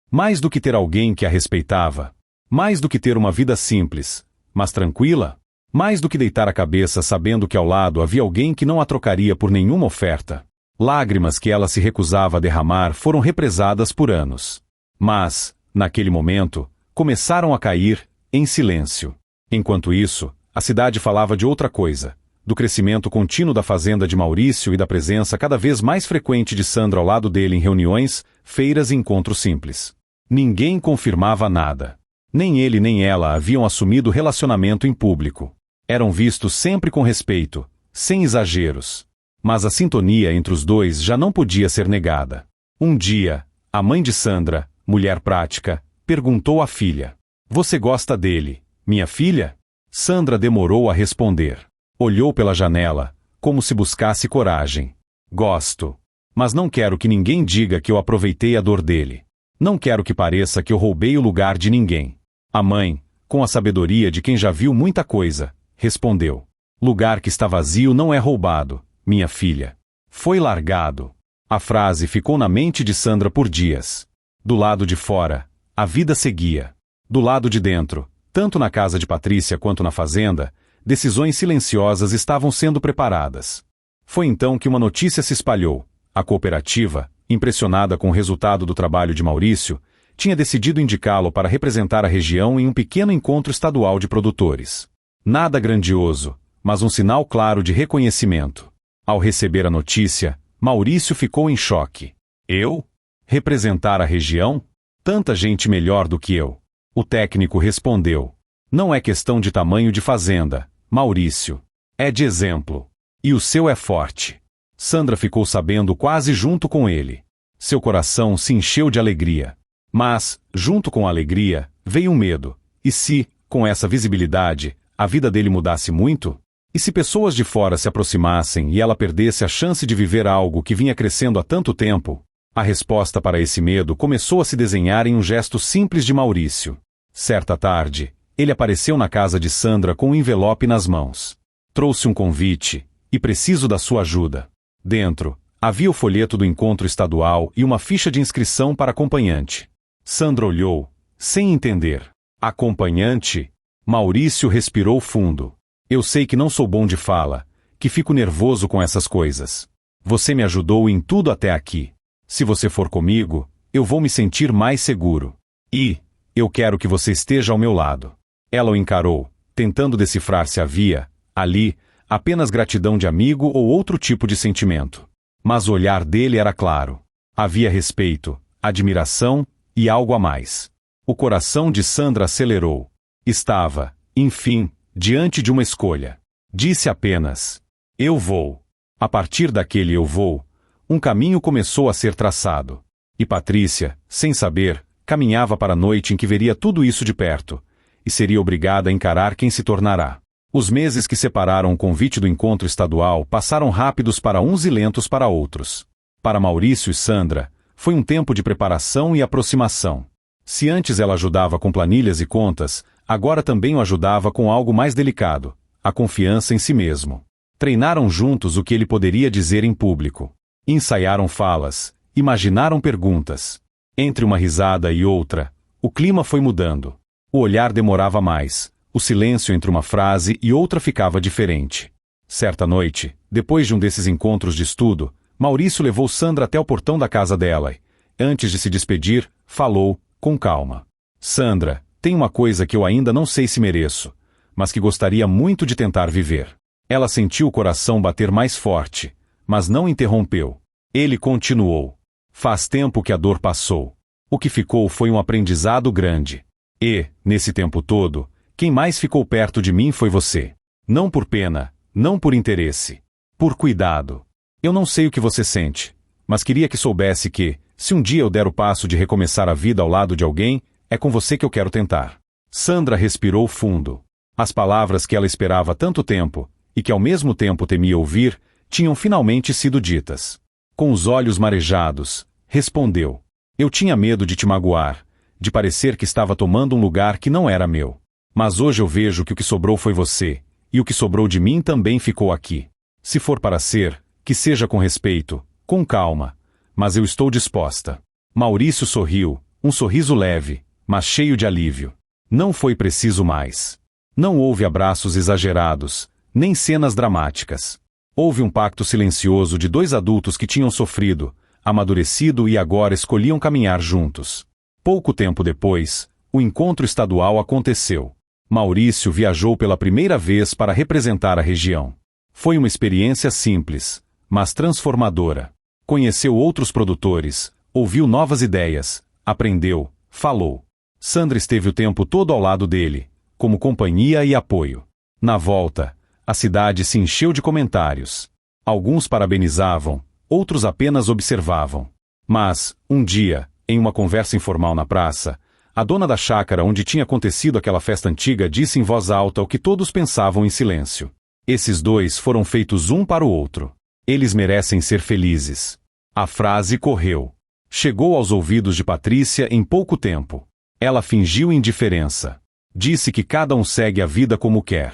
Mais do que ter alguém que a respeitava? Mais do que ter uma vida simples, mas tranquila? Mais do que deitar a cabeça sabendo que ao lado havia alguém que não a trocaria por nenhuma oferta? Lágrimas que ela se recusava a derramar foram represadas por anos. Mas, naquele momento, começaram a cair, em silêncio. Enquanto isso, a cidade falava de outra coisa: do crescimento contínuo da fazenda de Maurício e da presença cada vez mais frequente de Sandra ao lado dele em reuniões, feiras e encontros simples. Ninguém confirmava nada. Nem ele nem ela haviam assumido relacionamento em público. Eram vistos sempre com respeito, sem exageros. Mas a sintonia entre os dois já não podia ser negada. Um dia, a mãe de Sandra, mulher prática, perguntou à filha: você gosta dele, minha filha? Sandra demorou a responder. Olhou pela janela, como se buscasse coragem. Gosto. Mas não quero que ninguém diga que eu aproveitei a dor dele. Não quero que pareça que eu roubei o lugar de ninguém. A mãe, com a sabedoria de quem já viu muita coisa, respondeu: Lugar que está vazio não é roubado, minha filha. Foi largado. A frase ficou na mente de Sandra por dias. Do lado de fora, a vida seguia. Do lado de dentro, tanto na casa de Patrícia quanto na fazenda, decisões silenciosas estavam sendo preparadas. Foi então que uma notícia se espalhou. A cooperativa, impressionada com o resultado do trabalho de Maurício, tinha decidido indicá-lo para representar a região em um pequeno encontro estadual de produtores. Nada grandioso, mas um sinal claro de reconhecimento. Ao receber a notícia, Maurício ficou em choque. Eu? Representar a região? Tanta gente melhor do que eu. O técnico respondeu. Não é questão de tamanho de fazenda, Maurício. É de exemplo. E o seu é forte. Sandra ficou sabendo quase junto com ele. Seu coração se encheu de alegria. Mas, junto com a alegria, veio um medo. E se, com essa visibilidade, a vida dele mudasse muito? E se pessoas de fora se aproximassem e ela perdesse a chance de viver algo que vinha crescendo há tanto tempo? A resposta para esse medo começou a se desenhar em um gesto simples de Maurício. Certa tarde, ele apareceu na casa de Sandra com um envelope nas mãos. Trouxe um convite, e preciso da sua ajuda. Dentro, havia o folheto do encontro estadual e uma ficha de inscrição para acompanhante. Sandra olhou, sem entender. Acompanhante? Maurício respirou fundo. Eu sei que não sou bom de fala, que fico nervoso com essas coisas. Você me ajudou em tudo até aqui. Se você for comigo, eu vou me sentir mais seguro. E eu quero que você esteja ao meu lado. Ela o encarou, tentando decifrar se havia, ali, apenas gratidão de amigo ou outro tipo de sentimento. Mas o olhar dele era claro. Havia respeito, admiração e algo a mais. O coração de Sandra acelerou. Estava, enfim, diante de uma escolha. Disse apenas: eu vou. A partir daquele eu vou, um caminho começou a ser traçado. E Patrícia, sem saber, caminhava para a noite em que veria tudo isso de perto, e seria obrigada a encarar quem se tornará. Os meses que separaram o convite do encontro estadual passaram rápidos para uns e lentos para outros. Para Maurício e Sandra, foi um tempo de preparação e aproximação. Se antes ela ajudava com planilhas e contas, agora também o ajudava com algo mais delicado, a confiança em si mesmo. Treinaram juntos o que ele poderia dizer em público. Ensaiaram falas, imaginaram perguntas. Entre uma risada e outra, o clima foi mudando. O olhar demorava mais, o silêncio entre uma frase e outra ficava diferente. Certa noite, depois de um desses encontros de estudo, Maurício levou Sandra até o portão da casa dela e, antes de se despedir, falou, com calma. Sandra, tem uma coisa que eu ainda não sei se mereço, mas que gostaria muito de tentar viver. Ela sentiu o coração bater mais forte, mas não interrompeu. Ele continuou. Faz tempo que a dor passou. O que ficou foi um aprendizado grande. E, nesse tempo todo, quem mais ficou perto de mim foi você. Não por pena, não por interesse. Por cuidado. Eu não sei o que você sente, mas queria que soubesse que, se um dia eu der o passo de recomeçar a vida ao lado de alguém, é com você que eu quero tentar. Sandra respirou fundo. As palavras que ela esperava há tanto tempo, e que ao mesmo tempo temia ouvir, tinham finalmente sido ditas. Com os olhos marejados, respondeu. Eu tinha medo de te magoar, de parecer que estava tomando um lugar que não era meu. Mas hoje eu vejo que o que sobrou foi você, e o que sobrou de mim também ficou aqui. Se for para ser, que seja com respeito, com calma, mas eu estou disposta. Maurício sorriu, um sorriso leve, mas cheio de alívio. Não foi preciso mais. Não houve abraços exagerados, nem cenas dramáticas. Houve um pacto silencioso de dois adultos que tinham sofrido, amadurecido e agora escolhiam caminhar juntos. Pouco tempo depois, o encontro estadual aconteceu. Maurício viajou pela primeira vez para representar a região. Foi uma experiência simples, mas transformadora. Conheceu outros produtores, ouviu novas ideias, aprendeu, falou. Sandra esteve o tempo todo ao lado dele, como companhia e apoio. Na volta, a cidade se encheu de comentários. Alguns parabenizavam, outros apenas observavam. Mas, um dia, em uma conversa informal na praça, a dona da chácara onde tinha acontecido aquela festa antiga disse em voz alta o que todos pensavam em silêncio. Esses dois foram feitos um para o outro. Eles merecem ser felizes. A frase correu. Chegou aos ouvidos de Patrícia em pouco tempo. Ela fingiu indiferença. Disse que cada um segue a vida como quer.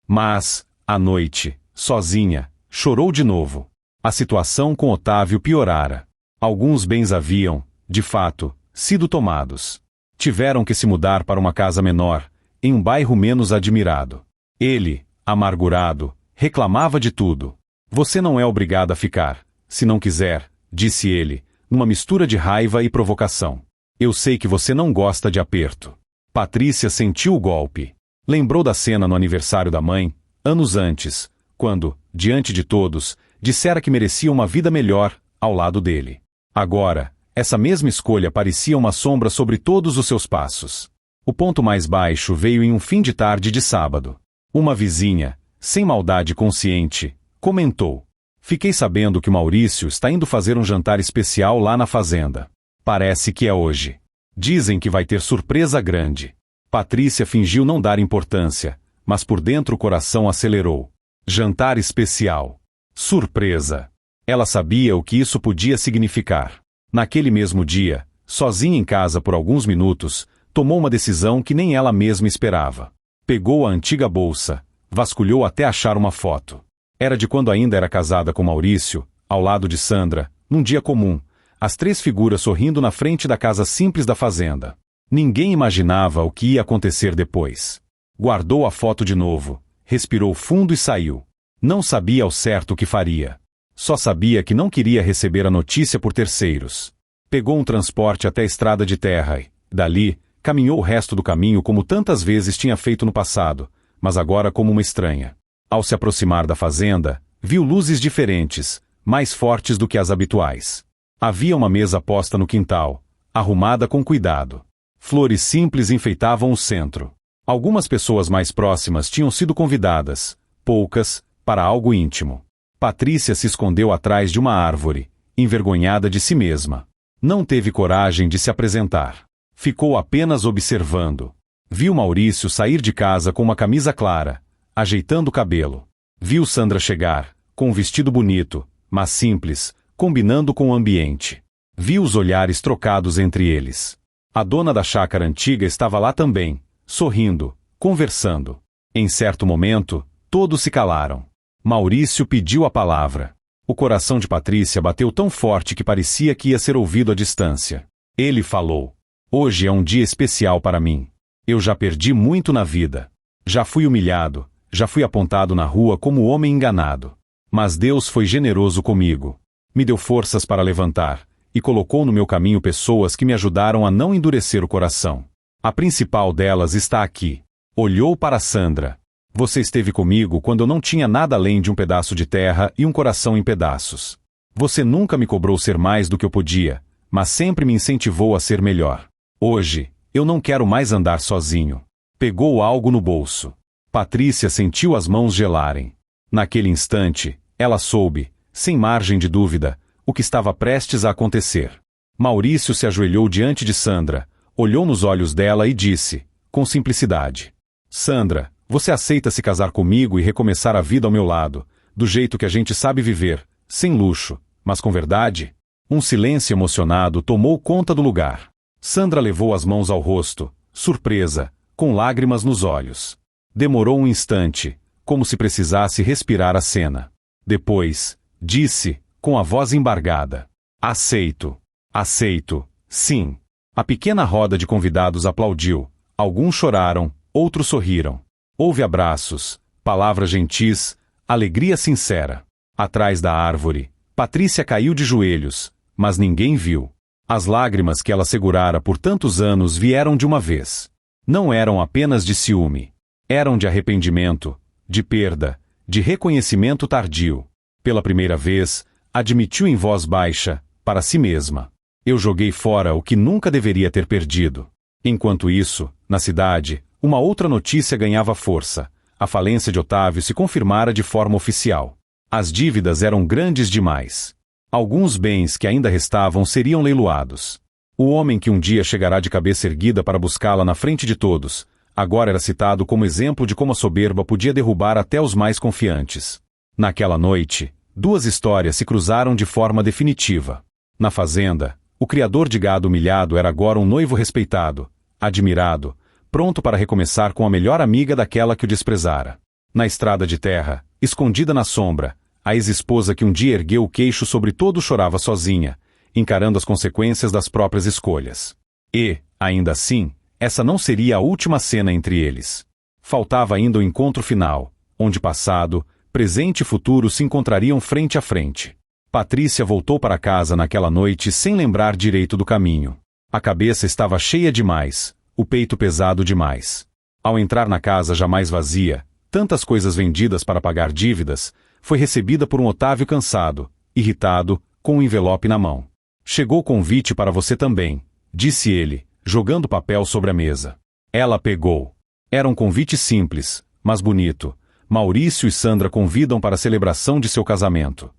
Mas, À noite, sozinha, chorou de novo. A situação com Otávio piorara. Alguns bens haviam, de fato, sido tomados. Tiveram que se mudar para uma casa menor, em um bairro menos admirado. Ele, amargurado, reclamava de tudo. Você não é obrigada a ficar, se não quiser, disse ele, numa mistura de raiva e provocação. Eu sei que você não gosta de aperto. Patrícia sentiu o golpe. Lembrou da cena no aniversário da mãe, anos antes, quando, diante de todos, dissera que merecia uma vida melhor, ao lado dele. Agora, essa mesma escolha parecia uma sombra sobre todos os seus passos. O ponto mais baixo veio em um fim de tarde de sábado. Uma vizinha, sem maldade consciente, comentou: Fiquei sabendo que Maurício está indo fazer um jantar especial lá na fazenda. Parece que é hoje. Dizem que vai ter surpresa grande. Patrícia fingiu não dar importância, mas por dentro o coração acelerou. Jantar especial. Surpresa. Ela sabia o que isso podia significar. Naquele mesmo dia, sozinha em casa por alguns minutos, tomou uma decisão que nem ela mesma esperava. Pegou a antiga bolsa, vasculhou até achar uma foto. Era de quando ainda era casada com Maurício, ao lado de Sandra, num dia comum, as três figuras sorrindo na frente da casa simples da fazenda. Ninguém imaginava o que ia acontecer depois. Guardou a foto de novo, respirou fundo e saiu. Não sabia ao certo o que faria. Só sabia que não queria receber a notícia por terceiros. Pegou um transporte até a estrada de terra e, dali, caminhou o resto do caminho como tantas vezes tinha feito no passado, mas agora como uma estranha. Ao se aproximar da fazenda, viu luzes diferentes, mais fortes do que as habituais. Havia uma mesa posta no quintal, arrumada com cuidado. Flores simples enfeitavam o centro. Algumas pessoas mais próximas tinham sido convidadas, poucas, para algo íntimo. Patrícia se escondeu atrás de uma árvore, envergonhada de si mesma. Não teve coragem de se apresentar. Ficou apenas observando. Viu Maurício sair de casa com uma camisa clara, ajeitando o cabelo. Viu Sandra chegar, com um vestido bonito, mas simples, combinando com o ambiente. Viu os olhares trocados entre eles. A dona da chácara antiga estava lá também, sorrindo, conversando. Em certo momento, todos se calaram. Maurício pediu a palavra. O coração de Patrícia bateu tão forte que parecia que ia ser ouvido à distância. Ele falou: Hoje é um dia especial para mim. Eu já perdi muito na vida. Já fui humilhado, já fui apontado na rua como homem enganado. Mas Deus foi generoso comigo. Me deu forças para levantar, e colocou no meu caminho pessoas que me ajudaram a não endurecer o coração. A principal delas está aqui. Olhou para Sandra. Você esteve comigo quando eu não tinha nada além de um pedaço de terra e um coração em pedaços. Você nunca me cobrou ser mais do que eu podia, mas sempre me incentivou a ser melhor. Hoje, eu não quero mais andar sozinho. Pegou algo no bolso. Patrícia sentiu as mãos gelarem. Naquele instante, ela soube, sem margem de dúvida, o que estava prestes a acontecer. Maurício se ajoelhou diante de Sandra, olhou nos olhos dela e disse, com simplicidade: Sandra, você aceita se casar comigo e recomeçar a vida ao meu lado, do jeito que a gente sabe viver, sem luxo, mas com verdade? Um silêncio emocionado tomou conta do lugar. Sandra levou as mãos ao rosto, surpresa, com lágrimas nos olhos. Demorou um instante, como se precisasse respirar a cena. Depois, disse, com a voz embargada: Aceito. Aceito, sim. A pequena roda de convidados aplaudiu. Alguns choraram, outros sorriram. Houve abraços, palavras gentis, alegria sincera. Atrás da árvore, Patrícia caiu de joelhos, mas ninguém viu. As lágrimas que ela segurara por tantos anos vieram de uma vez. Não eram apenas de ciúme. Eram de arrependimento, de perda, de reconhecimento tardio. Pela primeira vez, admitiu em voz baixa, para si mesma: Eu joguei fora o que nunca deveria ter perdido. Enquanto isso, na cidade, uma outra notícia ganhava força. A falência de Otávio se confirmara de forma oficial. As dívidas eram grandes demais. Alguns bens que ainda restavam seriam leiloados. O homem que um dia chegará de cabeça erguida para buscá-la na frente de todos, agora era citado como exemplo de como a soberba podia derrubar até os mais confiantes. Naquela noite, duas histórias se cruzaram de forma definitiva. Na fazenda, o criador de gado humilhado era agora um noivo respeitado, admirado, pronto para recomeçar com a melhor amiga daquela que o desprezara. Na estrada de terra, escondida na sombra, a ex-esposa que um dia ergueu o queixo sobre todo chorava sozinha, encarando as consequências das próprias escolhas. E, ainda assim, essa não seria a última cena entre eles. Faltava ainda o encontro final, onde passado, presente e futuro se encontrariam frente a frente. Patrícia voltou para casa naquela noite sem lembrar direito do caminho. A cabeça estava cheia demais, o peito pesado demais. Ao entrar na casa jamais vazia, tantas coisas vendidas para pagar dívidas, foi recebida por um Otávio cansado, irritado, com um envelope na mão. Chegou convite para você também, disse ele, jogando papel sobre a mesa. Ela pegou. Era um convite simples, mas bonito. Maurício e Sandra convidam para a celebração de seu casamento.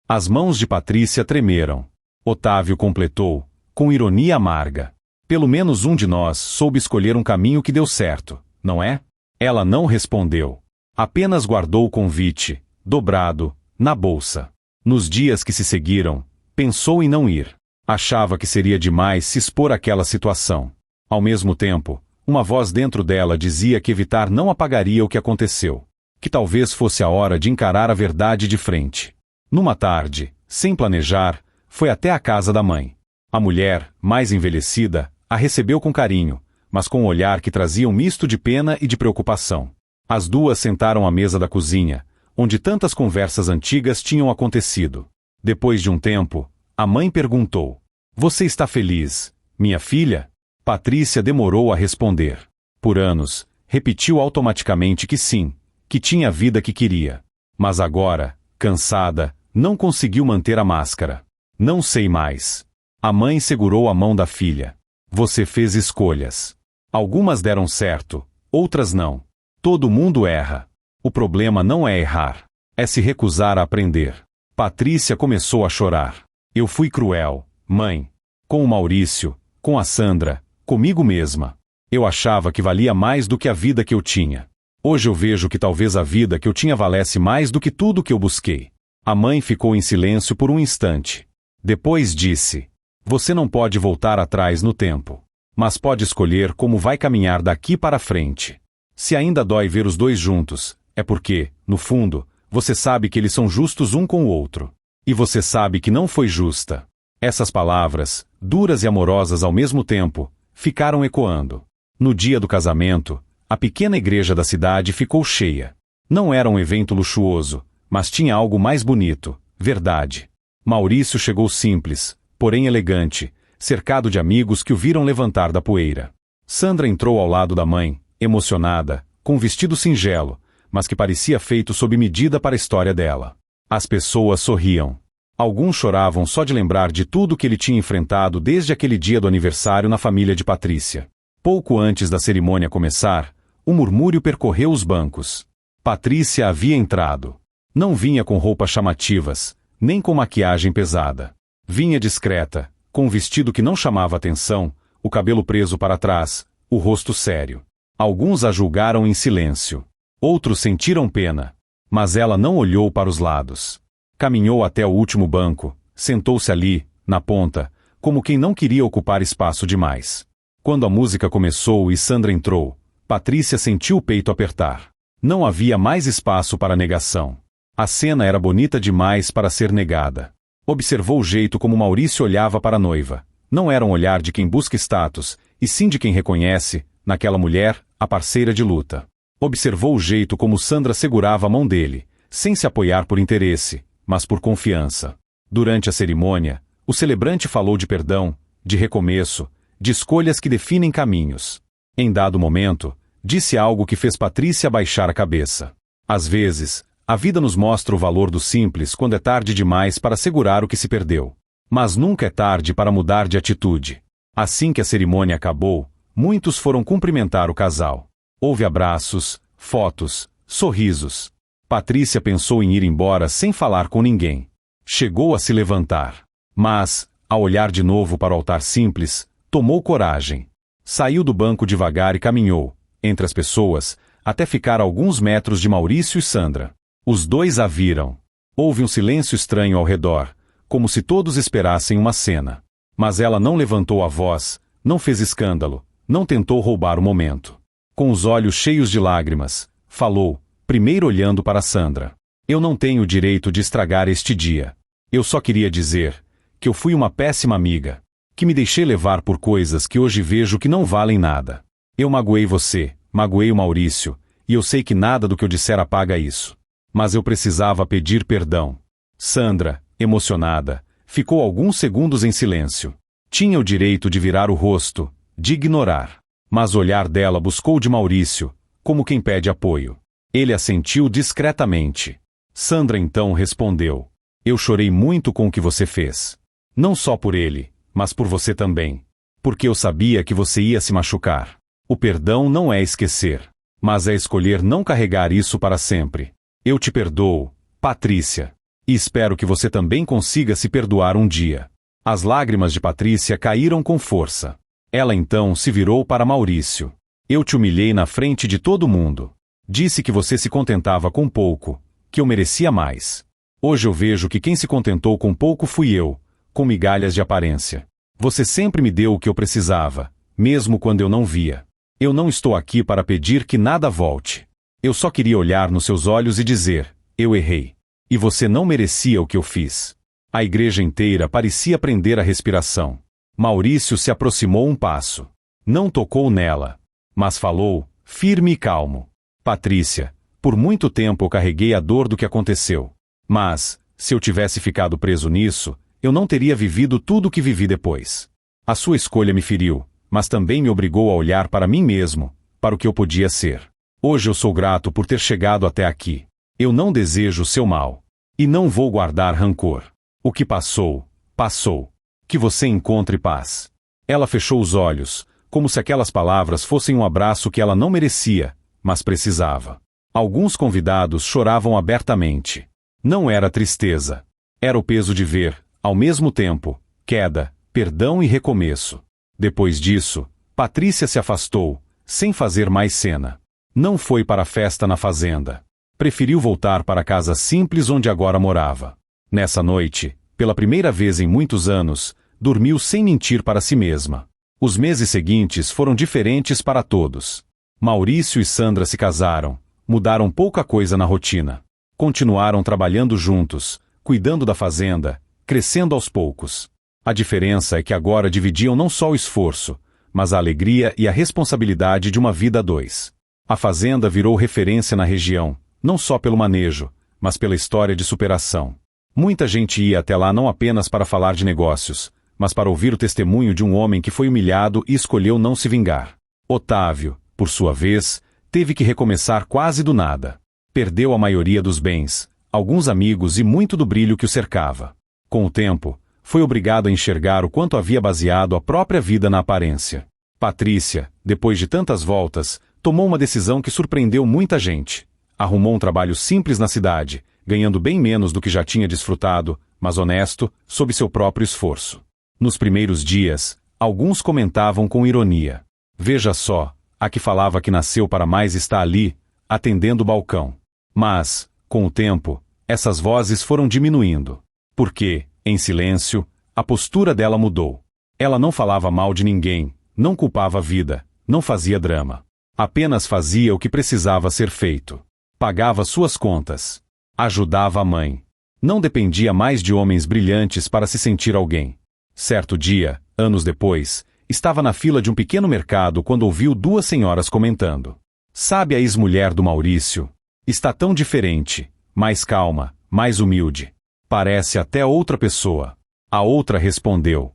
As mãos de Patrícia tremeram. Otávio completou, com ironia amarga. Pelo menos um de nós soube escolher um caminho que deu certo, não é? Ela não respondeu. Apenas guardou o convite, dobrado, na bolsa. Nos dias que se seguiram, pensou em não ir. Achava que seria demais se expor àquela situação. Ao mesmo tempo, uma voz dentro dela dizia que evitar não apagaria o que aconteceu. Que talvez fosse a hora de encarar a verdade de frente. Numa tarde, sem planejar, foi até a casa da mãe. A mulher, mais envelhecida, a recebeu com carinho, mas com um olhar que trazia um misto de pena e de preocupação. As duas sentaram à mesa da cozinha, onde tantas conversas antigas tinham acontecido. Depois de um tempo, a mãe perguntou: "Você está feliz, minha filha?" Patrícia demorou a responder. Por anos, repetiu automaticamente que sim, que tinha a vida que queria. Mas agora, cansada, não conseguiu manter a máscara. "Não sei mais." A mãe segurou a mão da filha. "Você fez escolhas. Algumas deram certo, outras não. Todo mundo erra. O problema não é errar. É se recusar a aprender." Patrícia começou a chorar. "Eu fui cruel, mãe. Com o Maurício, com a Sandra, comigo mesma. Eu achava que valia mais do que a vida que eu tinha. Hoje eu vejo que talvez a vida que eu tinha valesse mais do que tudo que eu busquei." A mãe ficou em silêncio por um instante. Depois disse: "Você não pode voltar atrás no tempo. Mas pode escolher como vai caminhar daqui para frente. Se ainda dói ver os dois juntos, é porque, no fundo, você sabe que eles são justos um com o outro. E você sabe que não foi justa." Essas palavras, duras e amorosas ao mesmo tempo, ficaram ecoando. No dia do casamento, a pequena igreja da cidade ficou cheia. Não era um evento luxuoso, mas tinha algo mais bonito, verdade. Maurício chegou simples, porém elegante, cercado de amigos que o viram levantar da poeira. Sandra entrou ao lado da mãe, emocionada, com um vestido singelo, mas que parecia feito sob medida para a história dela. As pessoas sorriam. Alguns choravam só de lembrar de tudo que ele tinha enfrentado desde aquele dia do aniversário na família de Patrícia. Pouco antes da cerimônia começar, um murmúrio percorreu os bancos. Patrícia havia entrado. Não vinha com roupas chamativas, nem com maquiagem pesada. Vinha discreta, com um vestido que não chamava atenção, o cabelo preso para trás, o rosto sério. Alguns a julgaram em silêncio. Outros sentiram pena. Mas ela não olhou para os lados. Caminhou até o último banco, sentou-se ali, na ponta, como quem não queria ocupar espaço demais. Quando a música começou e Sandra entrou, Patrícia sentiu o peito apertar. Não havia mais espaço para negação. A cena era bonita demais para ser negada. Observou o jeito como Maurício olhava para a noiva. Não era um olhar de quem busca status, e sim de quem reconhece, naquela mulher, a parceira de luta. Observou o jeito como Sandra segurava a mão dele, sem se apoiar por interesse, mas por confiança. Durante a cerimônia, o celebrante falou de perdão, de recomeço, de escolhas que definem caminhos. Em dado momento, disse algo que fez Patrícia baixar a cabeça. Às vezes, a vida nos mostra o valor do simples quando é tarde demais para segurar o que se perdeu. Mas nunca é tarde para mudar de atitude. Assim que a cerimônia acabou, muitos foram cumprimentar o casal. Houve abraços, fotos, sorrisos. Patrícia pensou em ir embora sem falar com ninguém. Chegou a se levantar. Mas, ao olhar de novo para o altar simples, tomou coragem. Saiu do banco devagar e caminhou, entre as pessoas, até ficar a alguns metros de Maurício e Sandra. Os dois a viram. Houve um silêncio estranho ao redor, como se todos esperassem uma cena. Mas ela não levantou a voz, não fez escândalo, não tentou roubar o momento. Com os olhos cheios de lágrimas, falou, primeiro olhando para Sandra. Eu não tenho o direito de estragar este dia. Eu só queria dizer que eu fui uma péssima amiga, que me deixei levar por coisas que hoje vejo que não valem nada. Eu magoei você, magoei o Maurício, e eu sei que nada do que eu disser apaga isso. Mas eu precisava pedir perdão. Sandra, emocionada, ficou alguns segundos em silêncio. Tinha o direito de virar o rosto, de ignorar. Mas o olhar dela buscou o de Maurício, como quem pede apoio. Ele assentiu discretamente. Sandra então respondeu: eu chorei muito com o que você fez. Não só por ele, mas por você também. Porque eu sabia que você ia se machucar. O perdão não é esquecer, mas é escolher não carregar isso para sempre. Eu te perdoo, Patrícia. E espero que você também consiga se perdoar um dia. As lágrimas de Patrícia caíram com força. Ela então se virou para Maurício. Eu te humilhei na frente de todo mundo. Disse que você se contentava com pouco, que eu merecia mais. Hoje eu vejo que quem se contentou com pouco fui eu, com migalhas de aparência. Você sempre me deu o que eu precisava, mesmo quando eu não via. Eu não estou aqui para pedir que nada volte. Eu só queria olhar nos seus olhos e dizer: eu errei. E você não merecia o que eu fiz. A igreja inteira parecia prender a respiração. Maurício se aproximou um passo. Não tocou nela, mas falou, firme e calmo: Patrícia, por muito tempo eu carreguei a dor do que aconteceu. Mas, se eu tivesse ficado preso nisso, eu não teria vivido tudo o que vivi depois. A sua escolha me feriu, mas também me obrigou a olhar para mim mesmo, para o que eu podia ser. Hoje eu sou grato por ter chegado até aqui. Eu não desejo o seu mal. E não vou guardar rancor. O que passou, passou. Que você encontre paz. Ela fechou os olhos, como se aquelas palavras fossem um abraço que ela não merecia, mas precisava. Alguns convidados choravam abertamente. Não era tristeza. Era o peso de ver, ao mesmo tempo, queda, perdão e recomeço. Depois disso, Patrícia se afastou, sem fazer mais cena. Não foi para a festa na fazenda. Preferiu voltar para a casa simples onde agora morava. Nessa noite, pela primeira vez em muitos anos, dormiu sem mentir para si mesma. Os meses seguintes foram diferentes para todos. Maurício e Sandra se casaram, mudaram pouca coisa na rotina. Continuaram trabalhando juntos, cuidando da fazenda, crescendo aos poucos. A diferença é que agora dividiam não só o esforço, mas a alegria e a responsabilidade de uma vida a dois. A fazenda virou referência na região, não só pelo manejo, mas pela história de superação. Muita gente ia até lá não apenas para falar de negócios, mas para ouvir o testemunho de um homem que foi humilhado e escolheu não se vingar. Otávio, por sua vez, teve que recomeçar quase do nada. Perdeu a maioria dos bens, alguns amigos e muito do brilho que o cercava. Com o tempo, foi obrigado a enxergar o quanto havia baseado a própria vida na aparência. Patrícia, depois de tantas voltas, tomou uma decisão que surpreendeu muita gente. Arrumou um trabalho simples na cidade, ganhando bem menos do que já tinha desfrutado, mas honesto, sob seu próprio esforço. Nos primeiros dias, alguns comentavam com ironia: veja só, a que falava que nasceu para mais está ali, atendendo o balcão. Mas, com o tempo, essas vozes foram diminuindo. Porque, em silêncio, a postura dela mudou. Ela não falava mal de ninguém, não culpava a vida, não fazia drama. Apenas fazia o que precisava ser feito. Pagava suas contas. Ajudava a mãe. Não dependia mais de homens brilhantes para se sentir alguém. Certo dia, anos depois, estava na fila de um pequeno mercado quando ouviu duas senhoras comentando. Sabe a ex-mulher do Maurício? Está tão diferente, mais calma, mais humilde. Parece até outra pessoa. A outra respondeu: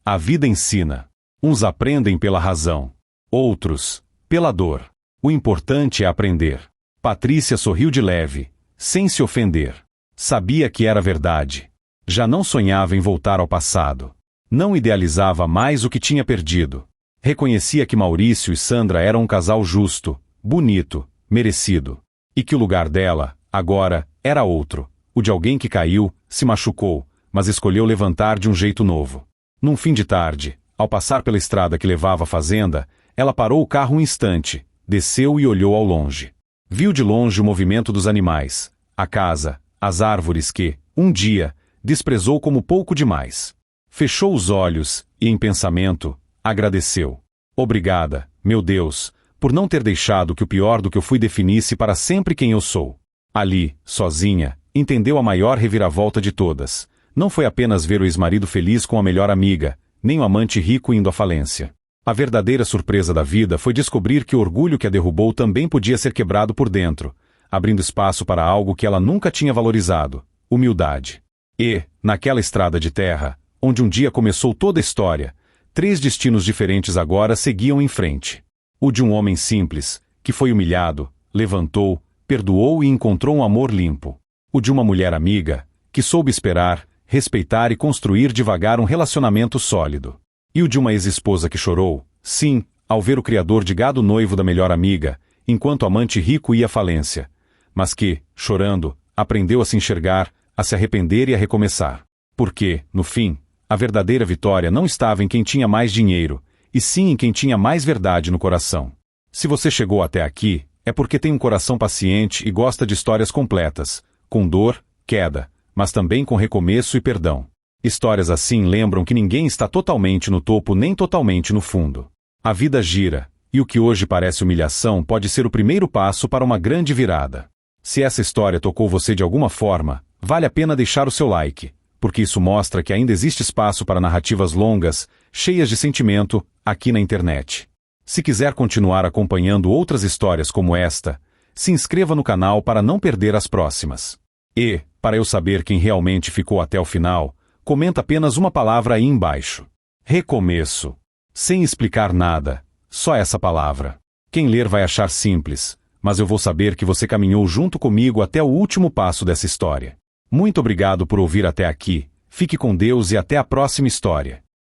a vida ensina. Uns aprendem pela razão. Outros, pela dor. O importante é aprender. Patrícia sorriu de leve, sem se ofender. Sabia que era verdade. Já não sonhava em voltar ao passado. Não idealizava mais o que tinha perdido. Reconhecia que Maurício e Sandra eram um casal justo, bonito, merecido. E que o lugar dela, agora, era outro. O de alguém que caiu, se machucou, mas escolheu levantar de um jeito novo. Num fim de tarde, ao passar pela estrada que levava à fazenda, ela parou o carro um instante, desceu e olhou ao longe. Viu de longe o movimento dos animais, a casa, as árvores que, um dia, desprezou como pouco demais. Fechou os olhos e, em pensamento, agradeceu. Obrigada, meu Deus, por não ter deixado que o pior do que eu fui definisse para sempre quem eu sou. Ali, sozinha, entendeu a maior reviravolta de todas. Não foi apenas ver o ex-marido feliz com a melhor amiga, nem o amante rico indo à falência. A verdadeira surpresa da vida foi descobrir que o orgulho que a derrubou também podia ser quebrado por dentro, abrindo espaço para algo que ela nunca tinha valorizado: humildade. E, naquela estrada de terra, onde um dia começou toda a história, 3 destinos diferentes agora seguiam em frente. O de um homem simples, que foi humilhado, levantou, perdoou e encontrou um amor limpo. O de uma mulher amiga, que soube esperar, respeitar e construir devagar um relacionamento sólido. E o de uma ex-esposa que chorou, sim, ao ver o criador de gado noivo da melhor amiga, enquanto o amante rico ia à falência, mas que, chorando, aprendeu a se enxergar, a se arrepender e a recomeçar. Porque, no fim, a verdadeira vitória não estava em quem tinha mais dinheiro, e sim em quem tinha mais verdade no coração. Se você chegou até aqui, é porque tem um coração paciente e gosta de histórias completas, com dor, queda, mas também com recomeço e perdão. Histórias assim lembram que ninguém está totalmente no topo nem totalmente no fundo. A vida gira, e o que hoje parece humilhação pode ser o primeiro passo para uma grande virada. Se essa história tocou você de alguma forma, vale a pena deixar o seu like, porque isso mostra que ainda existe espaço para narrativas longas, cheias de sentimento, aqui na internet. Se quiser continuar acompanhando outras histórias como esta, se inscreva no canal para não perder as próximas. E, para eu saber quem realmente ficou até o final, comenta apenas uma palavra aí embaixo. Recomeço. Sem explicar nada, só essa palavra. Quem ler vai achar simples, mas eu vou saber que você caminhou junto comigo até o último passo dessa história. Muito obrigado por ouvir até aqui, fique com Deus e até a próxima história.